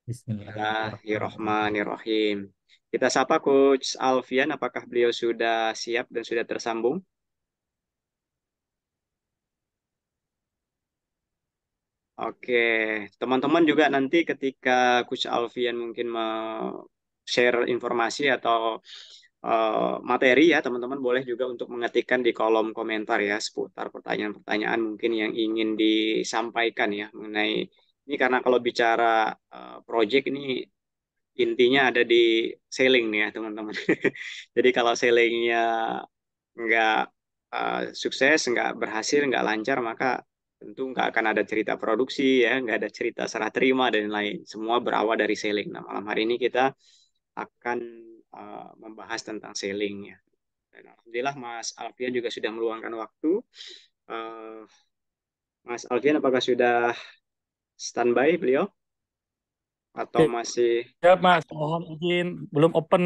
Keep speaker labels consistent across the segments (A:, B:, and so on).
A: Bismillahirrahmanirrahim.
B: Bismillahirrahmanirrahim. Kita sapa Coach Alfian, apakah beliau sudah siap dan sudah tersambung? Oke, teman-teman juga nanti ketika Coach Alfian mungkin share informasi atau materi ya, teman-teman boleh juga untuk mengetikkan di kolom komentar ya seputar pertanyaan-pertanyaan mungkin yang ingin disampaikan ya mengenai ini karena kalau bicara project ini intinya ada di selling nih ya teman-teman. Jadi kalau sellingnya nggak sukses, nggak berhasil, nggak lancar, maka tentu nggak akan ada cerita produksi ya, nggak ada cerita serah terima dan lain. Semua berawal dari selling. Nah, malam hari ini kita akan membahas tentang selling ya. Dan alhamdulillah Mas Alfian juga sudah meluangkan waktu. Eh, Mas Alfian apakah sudah standby beliau atau masih
A: Siap, Mas. Mohon izin, belum open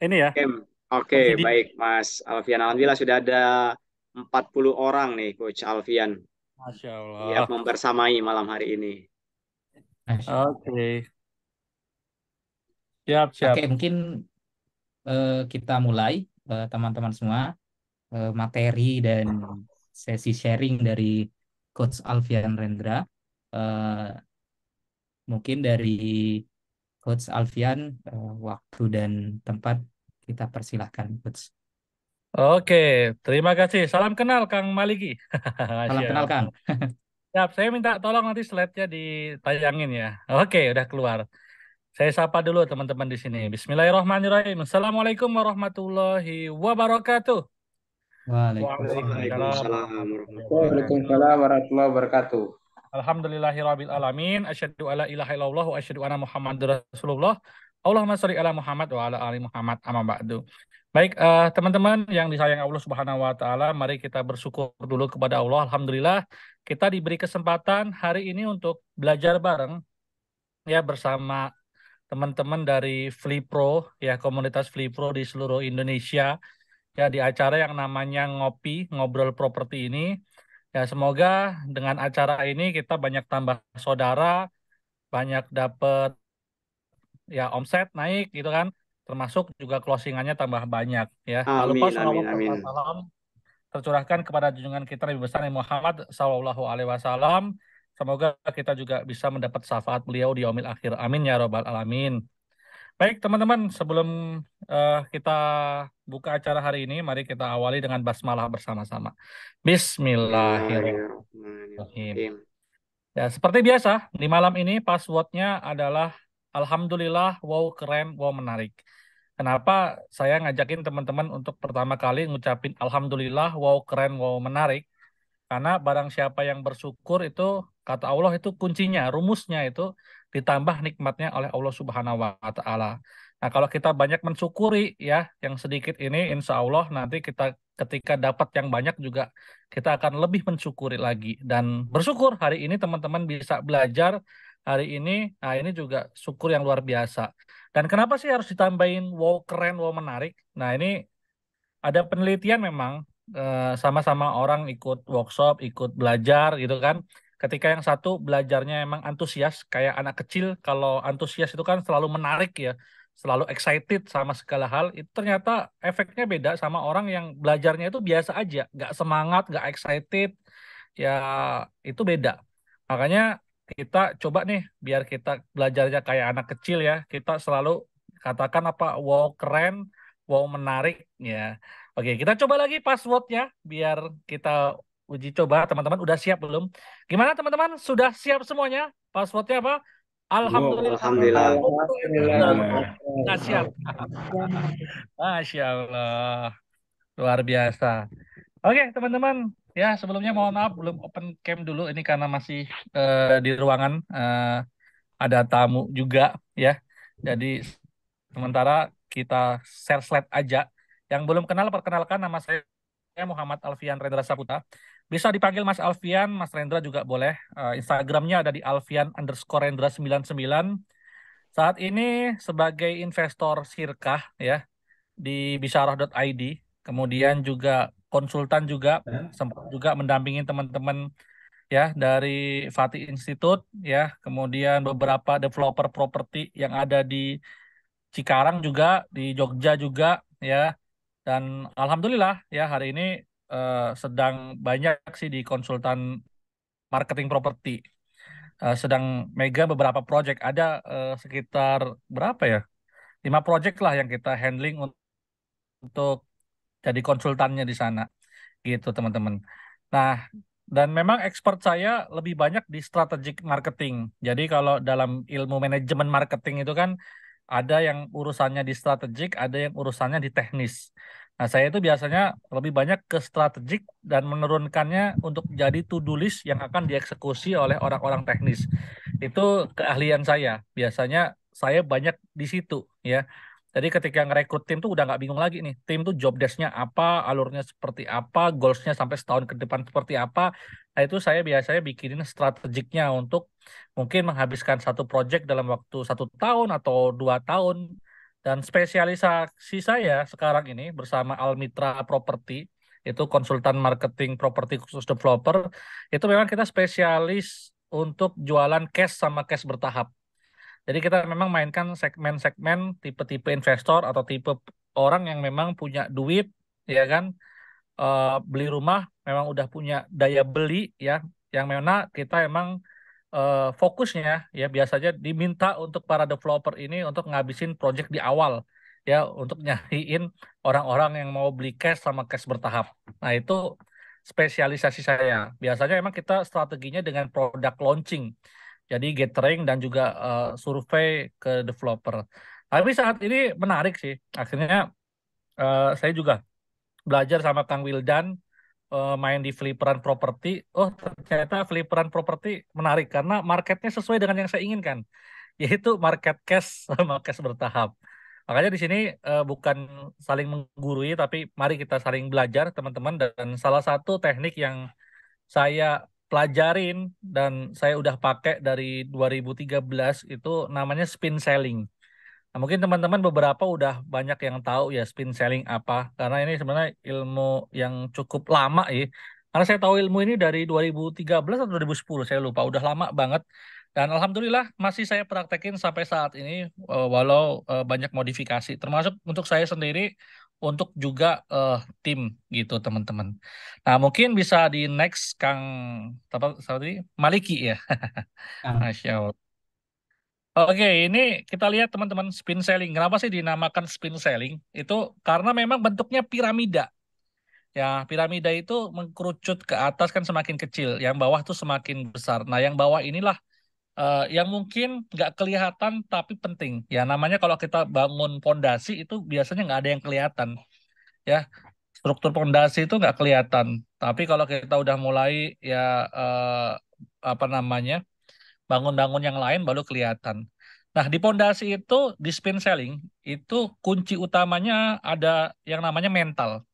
A: ini ya,
B: game? Oke,
A: open video.
B: baik Mas Alfian. Alhamdulillah sudah ada 40 orang nih Coach Alfian
A: Masya
B: siap
A: Allah.
B: membersamai malam hari ini.
C: Masya Allah.
A: Oke, siap,
C: Oke,
A: siap.
C: mungkin kita mulai teman-teman semua materi dan sesi sharing dari Coach Alfian Rendra. Eh, Mungkin dari Coach Alfian, waktu dan tempat kita persilahkan, Coach.
A: Oke, terima kasih. Salam kenal, Kang Maliki.
C: Salam
A: Masya
C: kenal,
A: Allah.
C: Kang.
A: Siap, saya minta tolong nanti slide-nya ditayangin ya. Oke, udah keluar. Saya sapa dulu teman-teman di sini. Bismillahirrahmanirrahim. Assalamualaikum warahmatullahi wabarakatuh.
C: Waalaikumsalam.
A: Waalaikumsalam
B: Waalaikumsalam
A: warahmatullahi
B: warahmatullahi
A: wabarakatuh.
B: wabarakatuh.
D: Waalaikumsalam warahmatullahi wabarakatuh.
A: Alhamdulillahirabbil alamin, asyhadu alla ilaha illallah wa asyhadu anna Muhammadar Rasulullah. Allahumma shalli ala Muhammad wa ala ali Muhammad amma ba'du. Baik, teman-teman yang disayang Allah Subhanahu wa taala, mari kita bersyukur dulu kepada Allah. Alhamdulillah kita diberi kesempatan hari ini untuk belajar bareng ya bersama teman-teman dari Flipro ya, komunitas Flipro di seluruh Indonesia ya, di acara yang namanya Ngopi Ngobrol Properti ini. Ya, semoga dengan acara ini kita banyak tambah saudara, banyak dapet ya omset naik gitu kan, termasuk juga closingannya tambah banyak ya. Tak lupa
B: Amin, amin,
A: sholawat serta
B: amin.
A: salam tercurahkan kepada junjungan kita Nabi besar Nabi Muhammad Sallallahu Alaihi Wasallam. Semoga kita juga bisa mendapat syafaat beliau di yaumil akhir. Amin ya robbal alamin. Baik teman-teman, sebelum kita buka acara hari ini, mari kita awali dengan basmalah bersama-sama. Bismillahirrahmanirrahim.
B: Bismillahirrahmanirrahim.
A: Ya, seperti biasa, di malam ini passwordnya adalah Alhamdulillah, wow keren, wow menarik. Kenapa saya ngajakin teman-teman untuk pertama kali ngucapin Alhamdulillah, wow keren, wow menarik? Karena barang siapa yang bersyukur itu, kata Allah itu kuncinya, rumusnya itu ditambah nikmatnya oleh Allah Subhanahu wa Ta'ala. Nah, kalau kita banyak mensyukuri ya, yang sedikit ini, insya Allah nanti kita ketika dapat yang banyak juga kita akan lebih mensyukuri lagi. Dan bersyukur hari ini teman-teman bisa belajar hari ini, nah ini juga syukur yang luar biasa. Dan kenapa sih harus ditambahin wow keren, wow menarik? Nah, ini ada penelitian memang sama-sama orang ikut workshop, ikut belajar gitu kan. Ketika yang satu belajarnya emang antusias, kayak anak kecil, kalau antusias itu kan selalu menarik ya, selalu excited sama segala hal, itu ternyata efeknya beda sama orang yang belajarnya itu biasa aja, nggak semangat, nggak excited, ya itu beda. Makanya kita coba nih, biar kita belajarnya kayak anak kecil ya, kita selalu katakan apa, wow keren, wow menarik ya. Oke, kita coba lagi passwordnya biar kita uji coba. Teman-teman udah siap belum? Gimana teman-teman? Sudah siap semuanya? Passwordnya apa?
B: Oh,
A: Alhamdulillah.
B: alhamdulillah.
D: Alhamdulillah.
A: Nah, siap. Masya Allah. Luar biasa. Oke, teman-teman. Ya, sebelumnya mohon maaf belum open cam dulu. Ini karena masih di ruangan. Ada tamu juga ya. Jadi sementara kita share slide aja. Yang belum kenal, perkenalkan nama saya Muhammad Alfian Rendra Saputra. Bisa dipanggil Mas Alfian, Mas Rendra juga boleh. Instagramnya ada di Alfian_Rendra99. Saat ini sebagai investor Sirkah ya di bisyarah.id. Kemudian juga konsultan juga, sempat juga mendampingi teman-teman ya dari Fatih Institute ya, kemudian beberapa developer properti yang ada di Cikarang juga, di Jogja juga ya. Dan alhamdulillah ya hari ini sedang banyak sih di konsultan marketing properti. Sedang mega beberapa project ada sekitar berapa ya? 5 project lah yang kita handling untuk jadi konsultannya di sana gitu teman-teman. Nah, dan memang expert saya lebih banyak di strategic marketing. Jadi kalau dalam ilmu manajemen marketing itu kan ada yang urusannya di strategik, ada yang urusannya di teknis. Nah, saya itu biasanya lebih banyak ke strategik dan menurunkannya untuk jadi to-do list yang akan dieksekusi oleh orang-orang teknis. Itu keahlian saya. Biasanya saya banyak di situ ya. Jadi ketika ngerekrut tim tuh udah nggak bingung lagi nih. Tim tuh job desk-nya apa, alurnya seperti apa, goals-nya sampai setahun ke depan seperti apa. Nah itu saya biasanya bikinin strategiknya untuk mungkin menghabiskan satu project dalam waktu 1 tahun atau 2 tahun. Dan spesialisasi saya sekarang ini bersama Almitra Property, itu konsultan marketing properti khusus developer, itu memang kita spesialis untuk jualan cash sama cash bertahap. Jadi kita memang mainkan segmen-segmen tipe-tipe investor atau tipe orang yang memang punya duit, ya kan, beli rumah, memang udah punya daya beli, ya, yang mana kita emang fokusnya, ya biasanya diminta untuk para developer ini untuk ngabisin project di awal, ya, untuk nyariin orang-orang yang mau beli cash sama cash bertahap. Nah itu spesialisasi saya. Biasanya emang kita strateginya dengan produk launching. Jadi gathering dan juga survei ke developer. Tapi saat ini menarik sih. Akhirnya saya juga belajar sama Kang Wildan main di fliperan properti. Oh, ternyata fliperan properti menarik karena marketnya sesuai dengan yang saya inginkan, yaitu market cash sama cash bertahap. Makanya di sini bukan saling menggurui, tapi mari kita saling belajar, teman-teman. Dan salah satu teknik yang saya pelajarin dan saya udah pakai dari 2013 itu namanya spin selling. Nah, mungkin teman-teman beberapa udah banyak yang tahu ya spin selling apa, karena ini sebenarnya ilmu yang cukup lama ya. Karena saya tahu ilmu ini dari 2013 atau 2010, saya lupa, udah lama banget. Dan alhamdulillah masih saya praktekin sampai saat ini, walau banyak modifikasi, termasuk untuk saya sendiri, untuk juga tim gitu teman-teman. Nah mungkin bisa di next Kang apa tadi Maliki ya.
C: Kang.
A: Masya Allah. Oke, ini kita lihat teman-teman spin selling. Kenapa sih dinamakan spin selling? Itu karena memang bentuknya piramida. Ya, piramida itu mengkerucut ke atas kan semakin kecil, yang bawah tuh semakin besar. Nah, yang bawah inilah yang mungkin nggak kelihatan tapi penting. Ya, namanya kalau kita bangun pondasi itu biasanya nggak ada yang kelihatan. Ya, struktur pondasi itu nggak kelihatan. Tapi kalau kita udah mulai ya apa namanya bangun-bangun yang lain baru kelihatan. Nah, di pondasi itu, di spin selling, itu kunci utamanya ada yang namanya mental.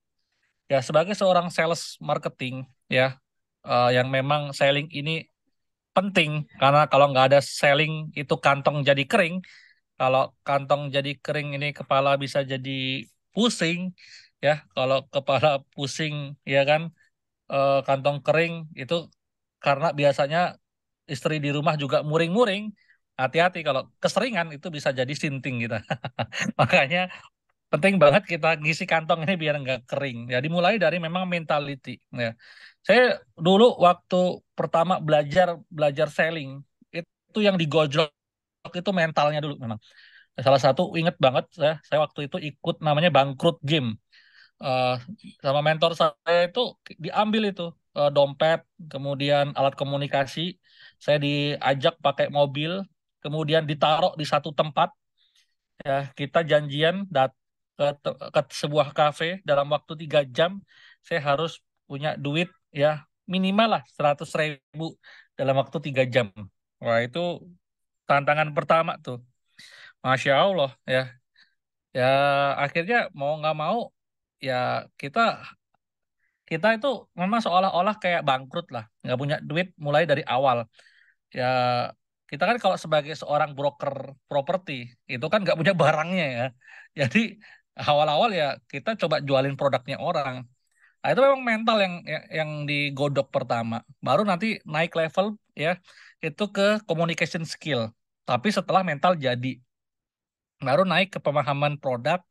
A: Ya, sebagai seorang sales marketing, ya, yang memang selling ini penting, karena kalau nggak ada selling itu kantong jadi kering. Kalau kantong jadi kering ini kepala bisa jadi pusing, ya. Kalau kepala pusing, ya kan, kantong kering itu karena biasanya istri di rumah juga muring-muring. Hati-hati kalau keseringan itu bisa jadi sinting kita. Makanya penting banget kita ngisi kantong ini biar nggak kering. Jadi mulai dari memang mentality. Ya. Saya dulu waktu pertama belajar belajar selling itu yang digojlok itu mentalnya dulu memang. Salah satu inget banget saya waktu itu ikut namanya Bangkrut Game. eh, Sama mentor saya itu diambil itu dompet, kemudian alat komunikasi. Saya diajak pakai mobil, kemudian ditaruh di satu tempat. Ya, kita janjian ke sebuah kafe dalam waktu 3 jam. Saya harus punya duit ya minimal lah 100.000 dalam waktu 3 jam. Wah itu tantangan pertama tuh. Masya Allah ya. Ya akhirnya mau nggak mau ya kita kita itu memang seolah-olah kayak bangkrut lah, nggak punya duit mulai dari awal. Ya kita kan kalau sebagai seorang broker properti itu kan nggak punya barangnya ya. Jadi awal-awal ya kita coba jualin produknya orang. Nah, itu memang mental yang digodok pertama. Baru nanti naik level ya itu ke communication skill. Tapi setelah mental jadi, baru naik ke pemahaman produk,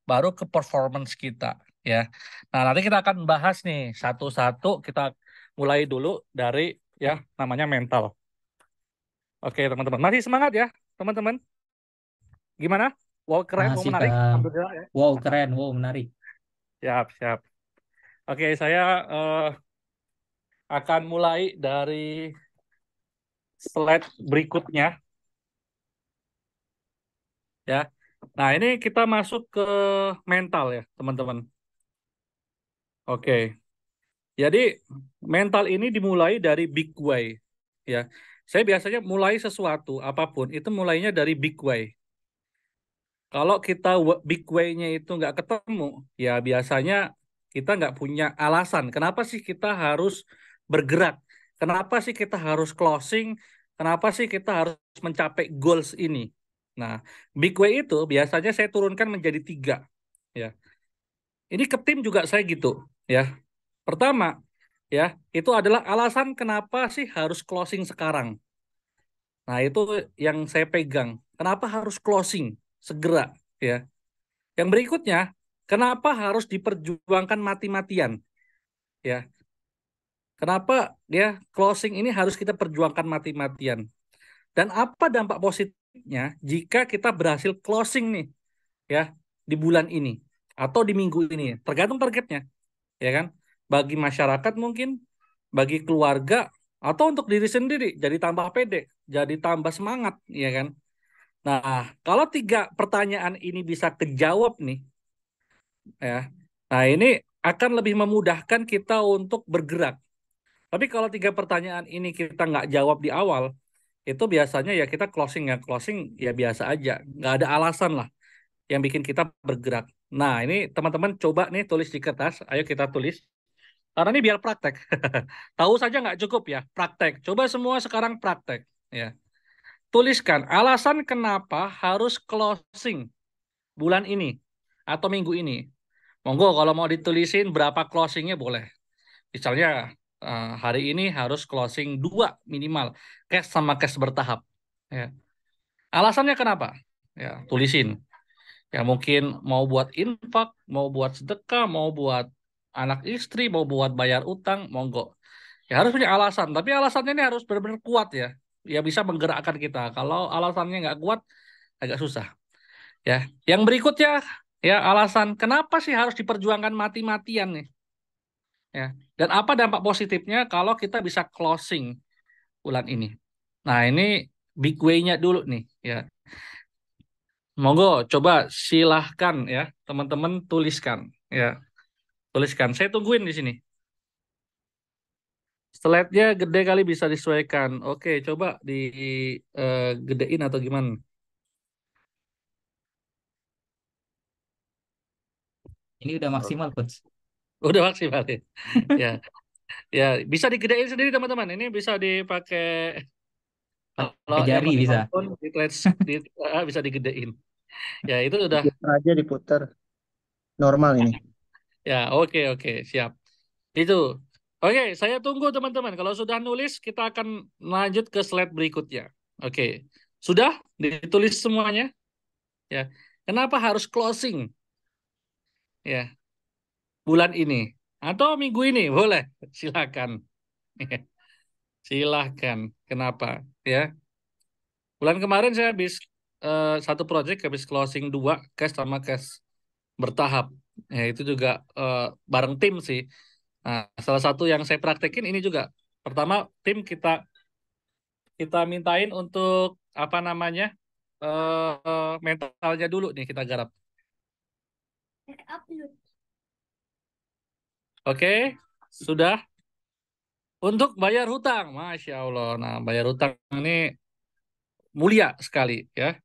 A: baru ke performance kita ya. Nah, nanti kita akan bahas nih satu-satu, kita mulai dulu dari ya namanya mental. Oke, teman-teman. Masih semangat ya, teman-teman? Gimana? Wow, keren, wow,
C: Masih
A: menarik.
C: Kang.
A: Alhamdulillah ya.
C: Wow, keren. Wow, menarik.
A: Siap, siap. Oke, saya akan mulai dari slide berikutnya ya. Nah, ini kita masuk ke mental ya, teman-teman. Oke. Jadi mental ini dimulai dari big why ya. Saya biasanya mulai sesuatu apapun itu mulainya dari big why. Kalau kita big why-nya itu nggak ketemu, ya biasanya kita nggak punya alasan. Kenapa sih kita harus bergerak? Kenapa sih kita harus closing? Kenapa sih kita harus mencapai goals ini? Nah, big why itu biasanya saya turunkan menjadi 3. Ya, ini ke tim juga saya gitu. Ya, pertama, ya itu adalah alasan kenapa sih harus closing sekarang. Nah, itu yang saya pegang. Kenapa harus closing segera? Ya. Yang berikutnya, kenapa harus diperjuangkan mati-matian? Ya, kenapa dia closing ini harus kita perjuangkan mati-matian? Dan apa dampak positifnya jika kita berhasil closing nih, ya, di bulan ini atau di minggu ini? Tergantung targetnya, ya kan? Bagi masyarakat mungkin, bagi keluarga, atau untuk diri sendiri, jadi tambah pede, jadi tambah semangat, ya kan? Nah, kalau 3 pertanyaan ini bisa kejawab nih, ya. Nah, ini akan lebih memudahkan kita untuk bergerak. Tapi kalau 3 pertanyaan ini kita nggak jawab di awal, itu biasanya ya kita closing ya biasa aja, nggak ada alasan lah yang bikin kita bergerak. Nah, ini teman-teman coba nih tulis di kertas, ayo kita tulis. Karena ini biar praktek. Tahu saja nggak cukup ya, praktek. Coba semua sekarang praktek. Ya, tuliskan alasan kenapa harus closing bulan ini atau minggu ini. Monggo kalau mau ditulisin berapa closingnya boleh. Misalnya hari ini harus closing 2 minimal. Cash sama cash bertahap. Ya. Alasannya kenapa? Ya, tulisin. Ya mungkin mau buat infak, mau buat sedekah, mau buat anak istri, mau buat bayar utang, monggo. Ya harus punya alasan. Tapi alasannya ini harus benar-benar kuat ya. Ya bisa menggerakkan kita. Kalau alasannya nggak kuat, agak susah. Ya, yang berikutnya ya alasan kenapa sih harus diperjuangkan mati-matian nih? Ya. Dan apa dampak positifnya kalau kita bisa closing bulan ini? Nah, ini big way-nya dulu nih ya. Monggo coba silahkan ya, teman-teman tuliskan ya. Tuliskan. Saya tungguin di sini. Slide-nya gede kali bisa disesuaikan. Oke, coba di gedein atau gimana?
C: Ini udah maksimal, Coach.
A: Udah maksimal ya. Ya, ya bisa digedein sendiri teman-teman. Ini bisa dipakai kalau
C: Pakai
A: yang
C: jari
A: pakai
C: bisa.
A: handphone bisa digedein. Ya, itu udah.
E: Diputar aja diputar. Normal ini.
A: Ya, oke, oke, siap. Itu. Oke, saya tunggu teman-teman. Kalau sudah nulis, kita akan lanjut ke slide berikutnya. Oke. Sudah ditulis semuanya? Ya. Kenapa harus closing? Ya, bulan ini atau minggu ini? Boleh. Silakan. Silakan. Kenapa? Ya. Bulan kemarin saya habis satu project habis closing 2 cash sama cash bertahap. Ya, itu juga bareng tim sih. Nah, salah satu yang saya praktekin ini juga. Pertama, tim kita mintain untuk apa namanya mentalnya dulu nih kita garap. Oke, sudah. Untuk bayar hutang, masya Allah. Nah, bayar hutang ini mulia sekali ya,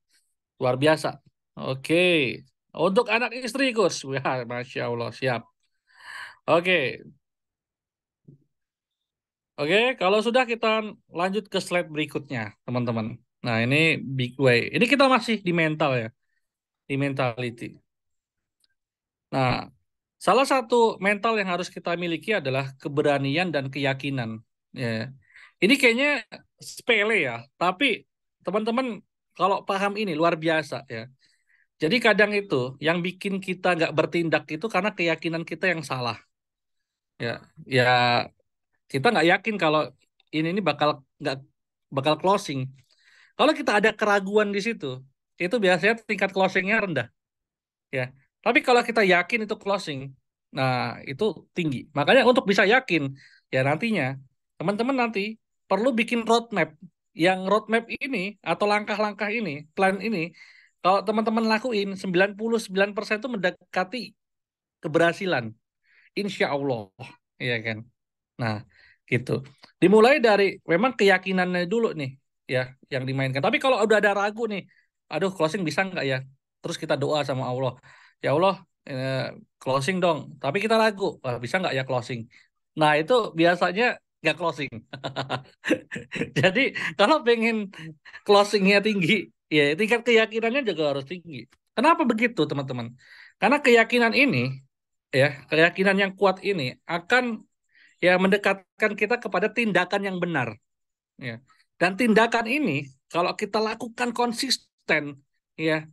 A: luar biasa. Oke, untuk anak istri Gus, wah, masya Allah siap. Oke, oke, kalau sudah kita lanjut ke slide berikutnya, teman-teman. Nah, ini big way. Ini kita masih di mental ya, di mentality. Nah, Salah satu mental yang harus kita miliki adalah keberanian dan keyakinan. Ya. Ini kayaknya sepele ya, tapi teman-teman kalau paham ini luar biasa ya. Jadi kadang itu yang bikin kita nggak bertindak itu karena keyakinan kita yang salah. Ya, ya kita nggak yakin kalau ini bakal nggak bakal closing. Kalau kita ada keraguan di situ, itu biasanya tingkat closingnya rendah. Ya, tapi kalau kita yakin itu closing, nah itu tinggi. Makanya untuk bisa yakin, ya nantinya teman-teman nanti perlu bikin roadmap. Yang roadmap ini atau langkah-langkah ini, plan ini, kalau teman-teman lakuin 99% itu mendekati keberhasilan. Insya Allah, ya kan? Nah, gitu. Dimulai dari memang keyakinannya dulu nih, ya, yang dimainkan. Tapi kalau udah ada ragu nih, aduh closing bisa nggak ya? Terus kita doa sama Allah, ya Allah, eh, closing dong. Tapi kita ragu, wah, bisa nggak ya closing? Nah, itu biasanya nggak closing. Jadi kalau pengen closingnya tinggi, ya tingkat keyakinannya juga harus tinggi. Kenapa begitu, teman-teman? Karena keyakinan ini, ya, keyakinan yang kuat ini akan ya mendekatkan kita kepada tindakan yang benar, ya. Dan tindakan ini kalau kita lakukan konsisten, ya,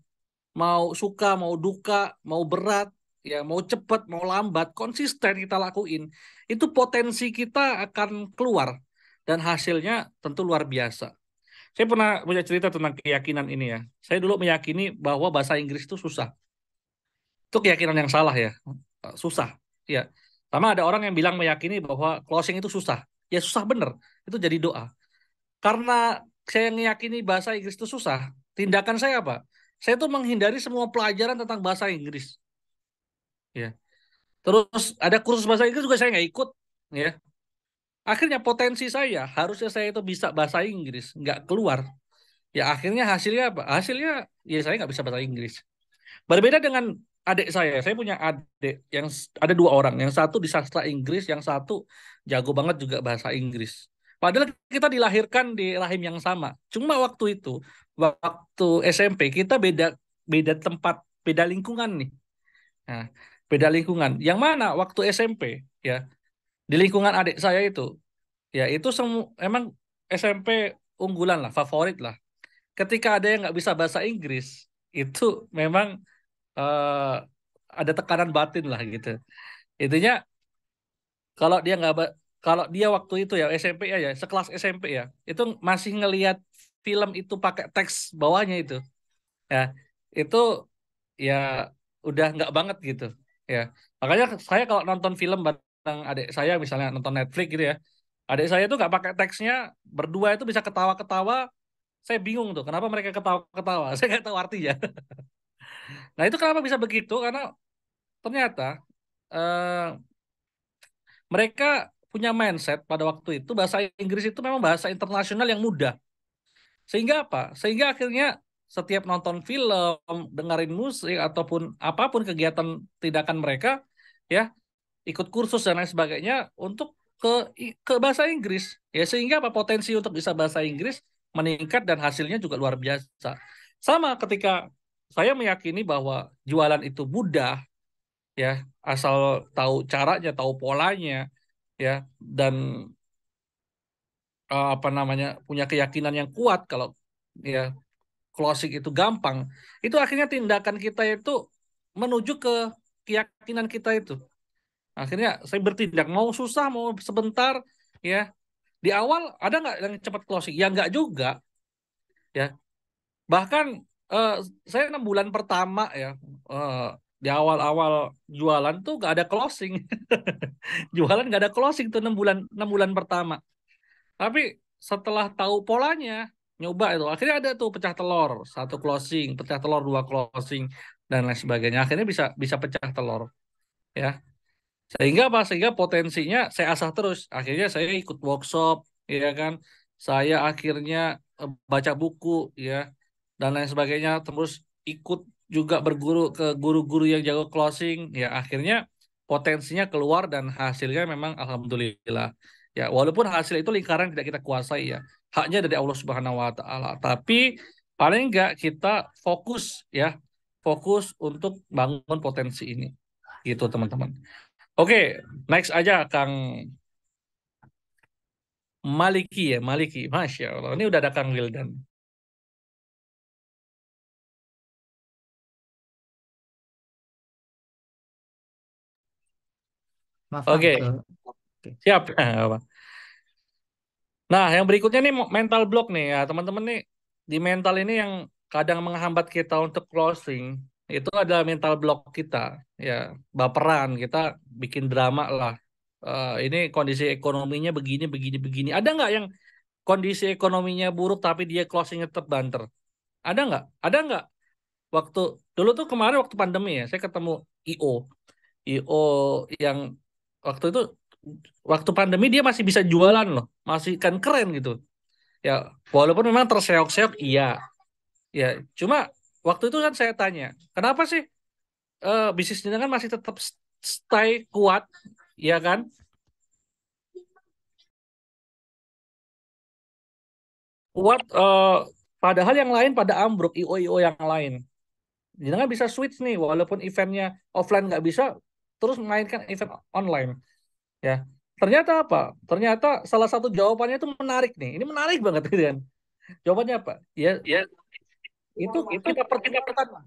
A: mau suka mau duka, mau berat, ya, mau cepat mau lambat, konsisten kita lakuin, itu potensi kita akan keluar dan hasilnya tentu luar biasa. Saya pernah punya cerita tentang keyakinan ini ya. Saya dulu meyakini bahwa bahasa Inggris itu susah. Itu keyakinan yang salah ya. Susah. Ya. Sama ada orang yang bilang meyakini bahwa closing itu susah. Ya susah bener. Itu jadi doa. Karena saya meyakini bahasa Inggris itu susah, tindakan saya apa? Saya tuh menghindari semua pelajaran tentang bahasa Inggris. Ya. Terus ada kursus bahasa Inggris juga saya nggak ikut. Ya. Akhirnya potensi saya, harusnya saya itu bisa bahasa Inggris, nggak keluar. Ya akhirnya hasilnya apa? Hasilnya ya saya nggak bisa bahasa Inggris. Berbeda dengan adik saya punya adik yang ada dua orang, yang satu di sastra Inggris, yang satu jago banget juga bahasa Inggris. Padahal kita dilahirkan di rahim yang sama. Cuma waktu itu, waktu SMP kita beda beda tempat, beda lingkungan nih. Nah, beda lingkungan. Yang mana waktu SMP ya di lingkungan adik saya itu, ya itu semua emang SMP unggulan lah, favorit lah. Ketika ada yang nggak bisa bahasa Inggris, itu memang eh, ada tekanan batin lah gitu. Intinya kalau dia nggak kalau dia waktu itu ya SMP ya, sekelas SMP ya, itu masih ngelihat film itu pakai teks bawahnya itu, ya itu ya udah nggak banget gitu, ya. Makanya saya kalau nonton film bareng adik saya misalnya nonton Netflix gitu ya, adik saya tuh nggak pakai teksnya, berdua itu bisa ketawa-ketawa. Saya bingung tuh kenapa mereka ketawa-ketawa. Saya nggak tahu artinya. Nah itu kenapa bisa begitu? Karena ternyata eh, mereka punya mindset pada waktu itu bahasa Inggris itu memang bahasa internasional yang mudah. Sehingga apa? Sehingga akhirnya setiap nonton film, dengerin musik ataupun apapun kegiatan tindakan mereka, ya ikut kursus dan lain sebagainya untuk ke ke bahasa Inggris. Ya sehingga apa potensi untuk bisa bahasa Inggris meningkat dan hasilnya juga luar biasa. Sama ketika saya meyakini bahwa jualan itu mudah, ya asal tahu caranya, tahu polanya, ya, dan apa namanya punya keyakinan yang kuat kalau ya closing itu gampang, itu akhirnya tindakan kita itu menuju ke keyakinan kita itu. Akhirnya saya bertindak mau susah mau sebentar, ya. Di awal ada nggak yang cepat closing? Ya nggak juga, ya. Bahkan eh, saya 6 bulan pertama ya, eh, di awal-awal jualan tuh nggak ada closing. Jualan nggak ada closing tuh 6 bulan pertama. Tapi setelah tahu polanya, nyoba itu, akhirnya ada tuh pecah telur, satu closing, pecah telur dua closing, dan lain sebagainya. Akhirnya bisa bisa pecah telur, ya. Sehingga apa? Sehingga potensinya saya asah terus. Akhirnya saya ikut workshop, ya kan. Saya akhirnya baca buku, ya, dan lain sebagainya. Terus ikut juga berguru ke guru-guru yang jago closing, ya. Akhirnya potensinya keluar dan hasilnya memang alhamdulillah. Ya, walaupun hasil itu lingkaran tidak kita kuasai ya. Haknya dari Allah Subhanahu wa taala. Tapi paling enggak kita fokus ya. Fokus untuk bangun potensi ini. Gitu teman-teman. Oke, next aja Kang Maliki ya, Maliki. Masya Allah, ini udah ada Kang Wildan.
C: Maaf, Kang.
A: Oke,
C: Oke.
A: siap. Nah, yang berikutnya nih mental block nih ya, teman-teman nih. Di mental ini yang kadang menghambat kita untuk closing, itu adalah mental block kita. Ya, baperan, kita bikin drama lah. Ini kondisi ekonominya begini, begini, begini. Ada nggak yang kondisi ekonominya buruk tapi dia closingnya tetap banter? Ada nggak? Ada nggak? Waktu dulu tuh kemarin waktu pandemi ya, saya ketemu IO, IO yang waktu itu waktu pandemi dia masih bisa jualan loh, masih kan keren gitu. Ya, walaupun memang terseok-seok iya. Ya, cuma waktu itu kan saya tanya, kenapa sih bisnisnya kan masih tetap stay kuat, ya kan? Kuat padahal yang lain pada ambruk, IO-IO yang lain. Jadi kan bisa switch nih, walaupun eventnya offline nggak bisa, terus mainkan event online. Ya, ternyata apa? Ternyata salah satu jawabannya itu menarik nih. Ini menarik banget gitu kan. Jawabannya apa? Ya, ya itu kita perjuangkan.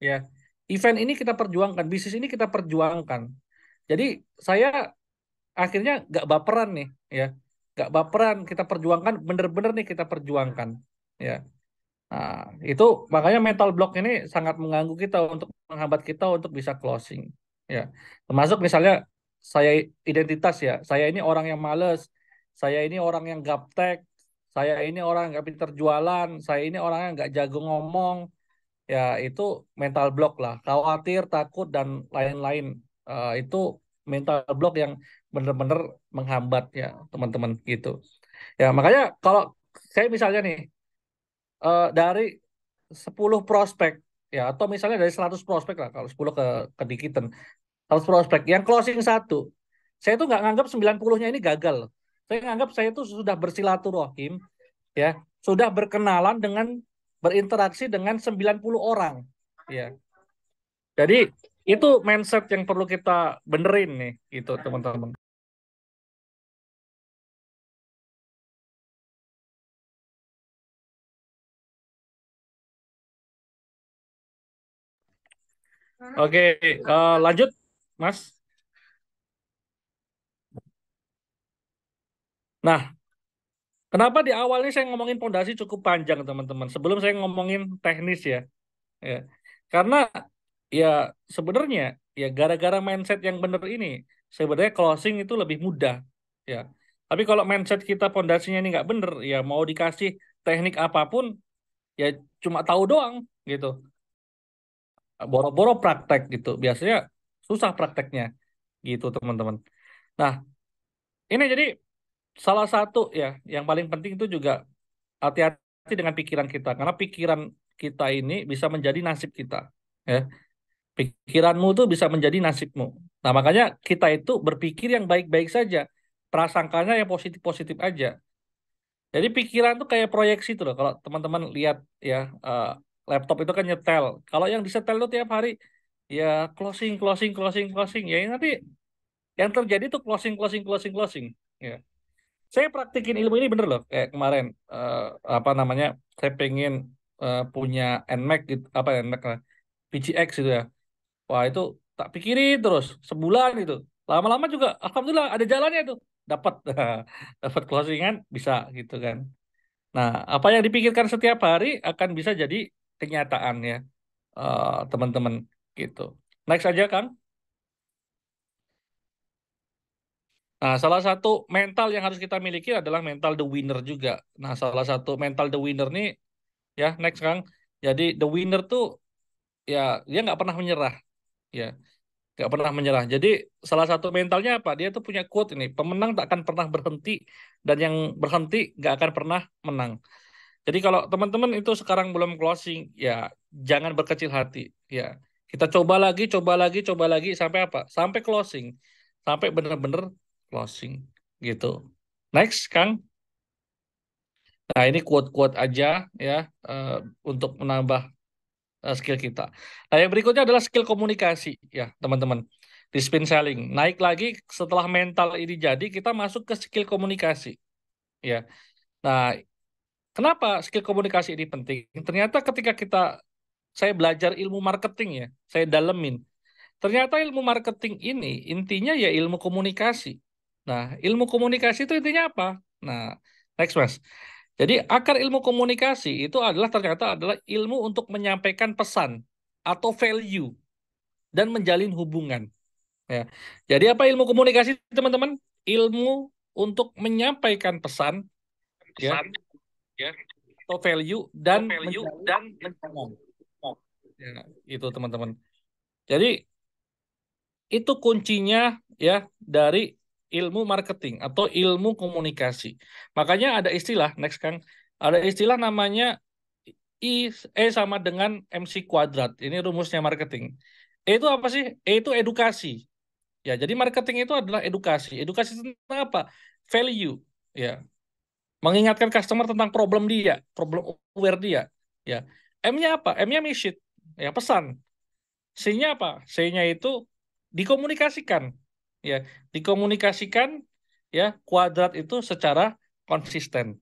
A: Ya, event ini kita perjuangkan, bisnis ini kita perjuangkan. Jadi saya akhirnya nggak baperan nih, ya, nggak baperan. Kita perjuangkan, bener-bener nih kita perjuangkan. Ya, nah itu makanya mental block ini sangat mengganggu kita untuk menghambat kita untuk bisa closing. Ya, termasuk misalnya saya identitas ya, saya ini orang yang males, saya ini orang yang gaptek, saya ini orang yang nggak pinter jualan, saya ini orang yang nggak jago ngomong. Ya itu mental block lah, khawatir, takut dan lain-lain. Itu mental block yang benar-benar menghambat ya teman-teman gitu. Ya makanya kalau saya misalnya nih dari 10 prospek ya atau misalnya dari 100 prospek lah, kalau 10 kedikitan, 100 prospek yang closing satu, saya tuh nggak nganggap 90-nya ini gagal. Saya nganggap saya itu sudah bersilaturahim, ya, sudah berkenalan dengan, berinteraksi dengan 90 orang. Ya. Jadi itu mindset yang perlu kita benerin nih, gitu teman-teman. Oke, lanjut, Mas. Nah, kenapa di awal ini saya ngomongin pondasi cukup panjang, teman-teman? Sebelum saya ngomongin teknis ya, ya. Karena ya sebenarnya ya gara-gara mindset yang bener ini, sebenarnya closing itu lebih mudah, ya. Tapi kalau mindset kita pondasinya ini nggak bener, ya mau dikasih teknik apapun, ya cuma tahu doang, gitu. Boro-boro praktek gitu. Biasanya susah prakteknya gitu teman-teman. Nah, ini jadi salah satu ya yang paling penting itu juga hati-hati dengan pikiran kita karena pikiran kita ini bisa menjadi nasib kita ya. Pikiranmu tuh bisa menjadi nasibmu. Nah, makanya kita itu berpikir yang baik-baik saja. Prasangkanya yang positif-positif aja. Jadi pikiran tuh kayak proyeksi tuh loh. Kalau teman-teman lihat ya eh, laptop itu kan nyetel. Kalau yang disetel tuh tiap hari ya closing, closing, closing, closing. Ya ini nanti yang terjadi tuh closing, closing, closing, closing. Ya. Saya praktikin ilmu ini bener loh. Kayak kemarin apa namanya? Saya pengen punya NMAX gitu, apa ya NMAX lah, PCX gitu ya. Wah itu tak pikirin terus sebulan itu. Lama-lama juga, alhamdulillah ada jalannya tuh. Dapat, dapat closingan bisa gitu kan. Nah, apa yang dipikirkan setiap hari akan bisa jadi kenyataan ya, teman-teman gitu. Next aja, Kang. Nah, salah satu mental yang harus kita miliki adalah mental the winner juga. Nah, salah satu mental the winner nih, ya, next, Kang. Jadi, the winner tuh, ya, dia nggak pernah menyerah. Ya, nggak pernah menyerah. Jadi, salah satu mentalnya apa? Dia tuh punya quote ini, pemenang tak akan pernah berhenti, dan yang berhenti nggak akan pernah menang. Jadi kalau teman-teman itu sekarang belum closing, ya jangan berkecil hati. Ya, kita coba lagi, coba lagi, coba lagi sampai apa? Sampai closing, sampai benar-benar closing, gitu. Next, Kang. Nah ini quote-quote aja ya eh, untuk menambah skill kita. Nah yang berikutnya adalah skill komunikasi ya teman-teman. di spin selling. Naik lagi setelah mental ini jadi, kita masuk ke skill komunikasi. Ya. Nah, kenapa skill komunikasi ini penting? Ternyata ketika saya belajar ilmu marketing ya, saya dalemin. Ternyata ilmu marketing ini intinya ya ilmu komunikasi. Nah, ilmu komunikasi itu intinya apa? Nah, next Mas. Jadi akar ilmu komunikasi itu ternyata adalah ilmu untuk menyampaikan pesan atau value dan menjalin hubungan. Ya. Jadi apa ilmu komunikasi teman-teman? Ilmu untuk menyampaikan pesan, ya, atau value dan menjalin hubungan. Ya, itu teman-teman. Jadi itu kuncinya ya dari ilmu marketing atau ilmu komunikasi. Makanya ada istilah, next Kang, ada istilah namanya E sama dengan MC kuadrat. Ini rumusnya marketing. E itu apa sih? E itu edukasi. Ya, jadi marketing itu adalah edukasi. Edukasi tentang apa? Value. Ya, mengingatkan customer tentang problem aware dia. Ya, M-nya apa? M-nya mission. Ya, pesan. C-nya apa? C-nya itu dikomunikasikan. Ya, dikomunikasikan ya kuadrat itu secara konsisten.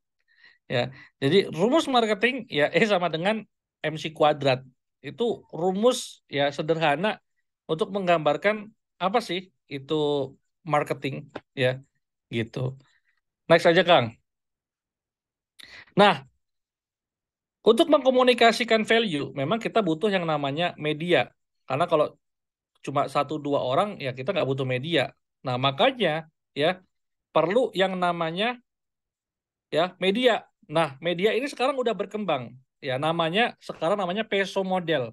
A: Ya. Jadi rumus marketing ya E sama dengan MC kuadrat. Itu rumus ya sederhana untuk menggambarkan apa sih itu marketing ya gitu. Next aja Kang. Nah, untuk mengkomunikasikan value memang kita butuh yang namanya media. Karena kalau cuma satu dua orang ya kita nggak butuh media. Nah, makanya ya perlu yang namanya ya media. Nah, media ini sekarang udah berkembang. Ya, sekarang namanya PESO model.